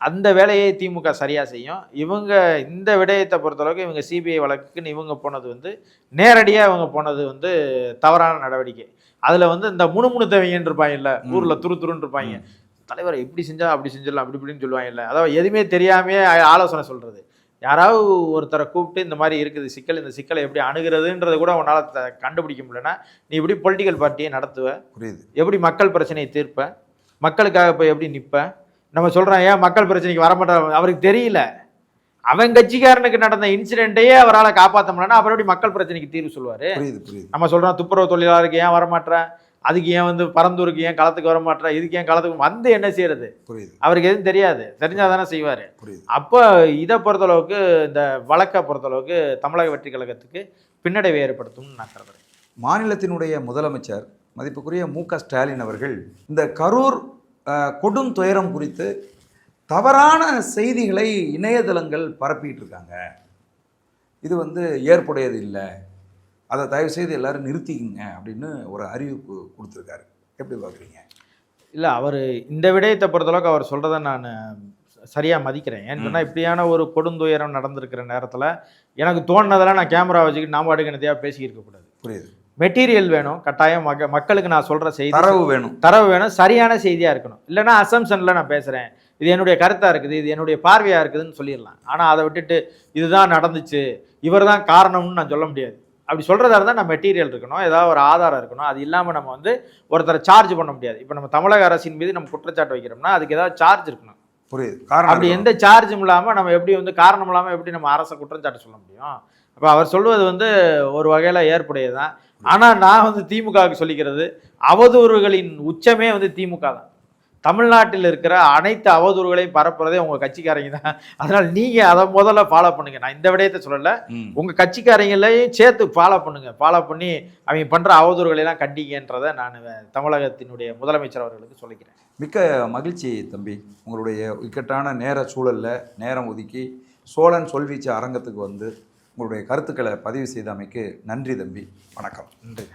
அந்த வேலையை திமுக சரியா செய்யும். இவங்க இந்த விடயத்தை பொறுத்தளவுக்கு இவங்க சிபிஐ வழக்குன்னு இவங்க போனது வந்து நேரடியாக இவங்க போனது வந்து தவறான நடவடிக்கை. அதுல வந்து இந்த முணுமுணுத்தவங்கன்னு இருப்பாங்க, இல்லை ஊர்ல துருன்னு இருப்பாங்க, தலைவரை இப்படி செஞ்சா அப்படி செஞ்சிடலாம் அப்படி இப்படின்னு சொல்லுவாங்க. இல்லை, அதாவது எதுவுமே தெரியாமே ஆலோசனை சொல்றது. யாராவது ஒருத்தரை கூப்பிட்டு இந்த மாதிரி இருக்குது சிக்கல், இந்த சிக்கலை எப்படி அணுகிறதுன்றதை கூட உன்னால் கண்டுபிடிக்க முடியலன்னா நீ இப்படி பொலிட்டிக்கல் பார்ட்டியை நடத்துவ, புரியுது, எப்படி மக்கள் பிரச்சனையை தீர்ப்ப, மக்களுக்காக போய் எப்படி நிற்ப. நம்ம சொல்கிறோம் ஏன் மக்கள் பிரச்சனைக்கு வரமாட்டார், அவருக்கு தெரியல. அவன் கட்சிக்காரனுக்கு நடந்த இன்சிடென்ட்டையே அவரால் காப்பாற்ற முடியலன்னா அப்புறம் எப்படி மக்கள் பிரச்சனைக்கு தீர்வு சொல்லுவார்? நம்ம சொல்கிறோம் துப்புரவு தொழிலாளருக்கு ஏன் வரமாட்டேன், அதுக்கு ஏன் வந்து பரந்தூருக்கு ஏன் களத்துக்கு வர மாட்டா, இதுக்கு ஏன் களத்துக்கு வந்து என்ன செய்யறது? அவருக்கு எதுவும் தெரியாது, தெரிஞ்சாதானே செய்வார். அப்போ இதை பொறுத்தளவுக்கு இந்த வழக்கை பொறுத்தளவுக்கு தமிழக வெற்றி கழகத்துக்கு பின்னடைவை ஏற்படுத்தும்னு நான் கருதுறேன். மாநிலத்தினுடைய முதலமைச்சர் மதிப்புக்குரிய மு.க. ஸ்டாலின் அவர்கள் இந்த கரூர் கொடும் துயரம் குறித்து தவறான செய்திகளை இணையதளங்கள் பரப்பிட்டு இருக்காங்க, இது வந்து ஏற்புடையது இல்லை, அதை தயவுசெய்து எல்லாரும் நிறுத்திக்கிங்க அப்படின்னு ஒரு அறிவிப்பு கொடுத்துருக்காரு. எப்படி பார்க்குறீங்க? இல்லை, அவர் இந்த விடயத்தை பொறுத்தளவுக்கு அவர் சொல்கிறத நான் சரியாக மதிக்கிறேன். ஏன்னு சொன்னால் இப்படியான ஒரு கொடுந்துயரம் நடந்திருக்கிற நேரத்தில் எனக்கு தோணுனதெல்லாம் நான் கேமரா வச்சுக்கிட்டு நாம் அடுக்கு என்னத்தையா பேசியிருக்கக்கூடாது. புரியுது. மெட்டீரியல் வேணும், கட்டாயம் மக்களுக்கு நான் சொல்கிற செய்தி தரவு வேணும், சரியான செய்தியாக இருக்கணும். இல்லைனா அசம்ஷனில் நான் பேசுகிறேன், இது என்னுடைய கருத்தாக இருக்குது, இது என்னுடைய பார்வையாக இருக்குதுன்னு சொல்லிடலாம். ஆனால் அதை விட்டுட்டு இதுதான் நடந்துச்சு, இவர் தான் காரணம்னு நான் சொல்ல முடியாது. அப்படி சொல்கிறதா இருந்தால் நம்ம மெட்டீரியல் இருக்கணும், ஏதாவது ஒரு ஆதாரம் இருக்கணும். அது இல்லாமல் நம்ம வந்து ஒருத்தரை சார்ஜ் பண்ண முடியாது. இப்போ நம்ம தமிழக அரசின் மீது நம்ம குற்றச்சாட்டு வைக்கிறோம்னா அதுக்கு ஏதாவது சார்ஜ் இருக்கணும். புரியுது. அப்படி எந்த சார்ஜும் இல்லாமல் நம்ம எப்படி வந்து காரணம் இல்லாமல் எப்படி நம்ம அரசை குற்றச்சாட்டு சொல்ல முடியும்? அப்போ அவர் சொல்வது வந்து ஒரு வகையில் ஏற்புடையது தான். ஆனால் நான் வந்து திமுகவுக்கு சொல்லிக்கிறது, அவதூறுகளின் உச்சமே வந்து திமுக தான். தமிழ்நாட்டில் இருக்கிற அனைத்து அவதூறுகளையும் பரப்புறதே உங்கள் கட்சிக்காரங்க தான். அதனால் நீங்கள் அதை முதல்ல ஃபாலோ பண்ணுங்கள். நான் இந்த விடயத்தை சொல்லலை, உங்கள் கட்சிக்காரங்களையும் சேர்த்து ஃபாலோ பண்ணுங்கள். ஃபாலோ பண்ணி அவங்க பண்ணுற அவதூறுகளெல்லாம் கண்டிங்கன்றதை நான் தமிழகத்தினுடைய முதலமைச்சர் அவர்களுக்கு சொல்லிக்கிறேன். மிக்க மகிழ்ச்சி தம்பி, உங்களுடைய இக்கட்டான நேர சூழலில் நேரம் ஒதுக்கி சோழன் சொல்வீச்சு அரங்கத்துக்கு வந்து உங்களுடைய கருத்துக்களை பதிவு செய்தமைக்கு நன்றி தம்பி. வணக்கம். நன்றி.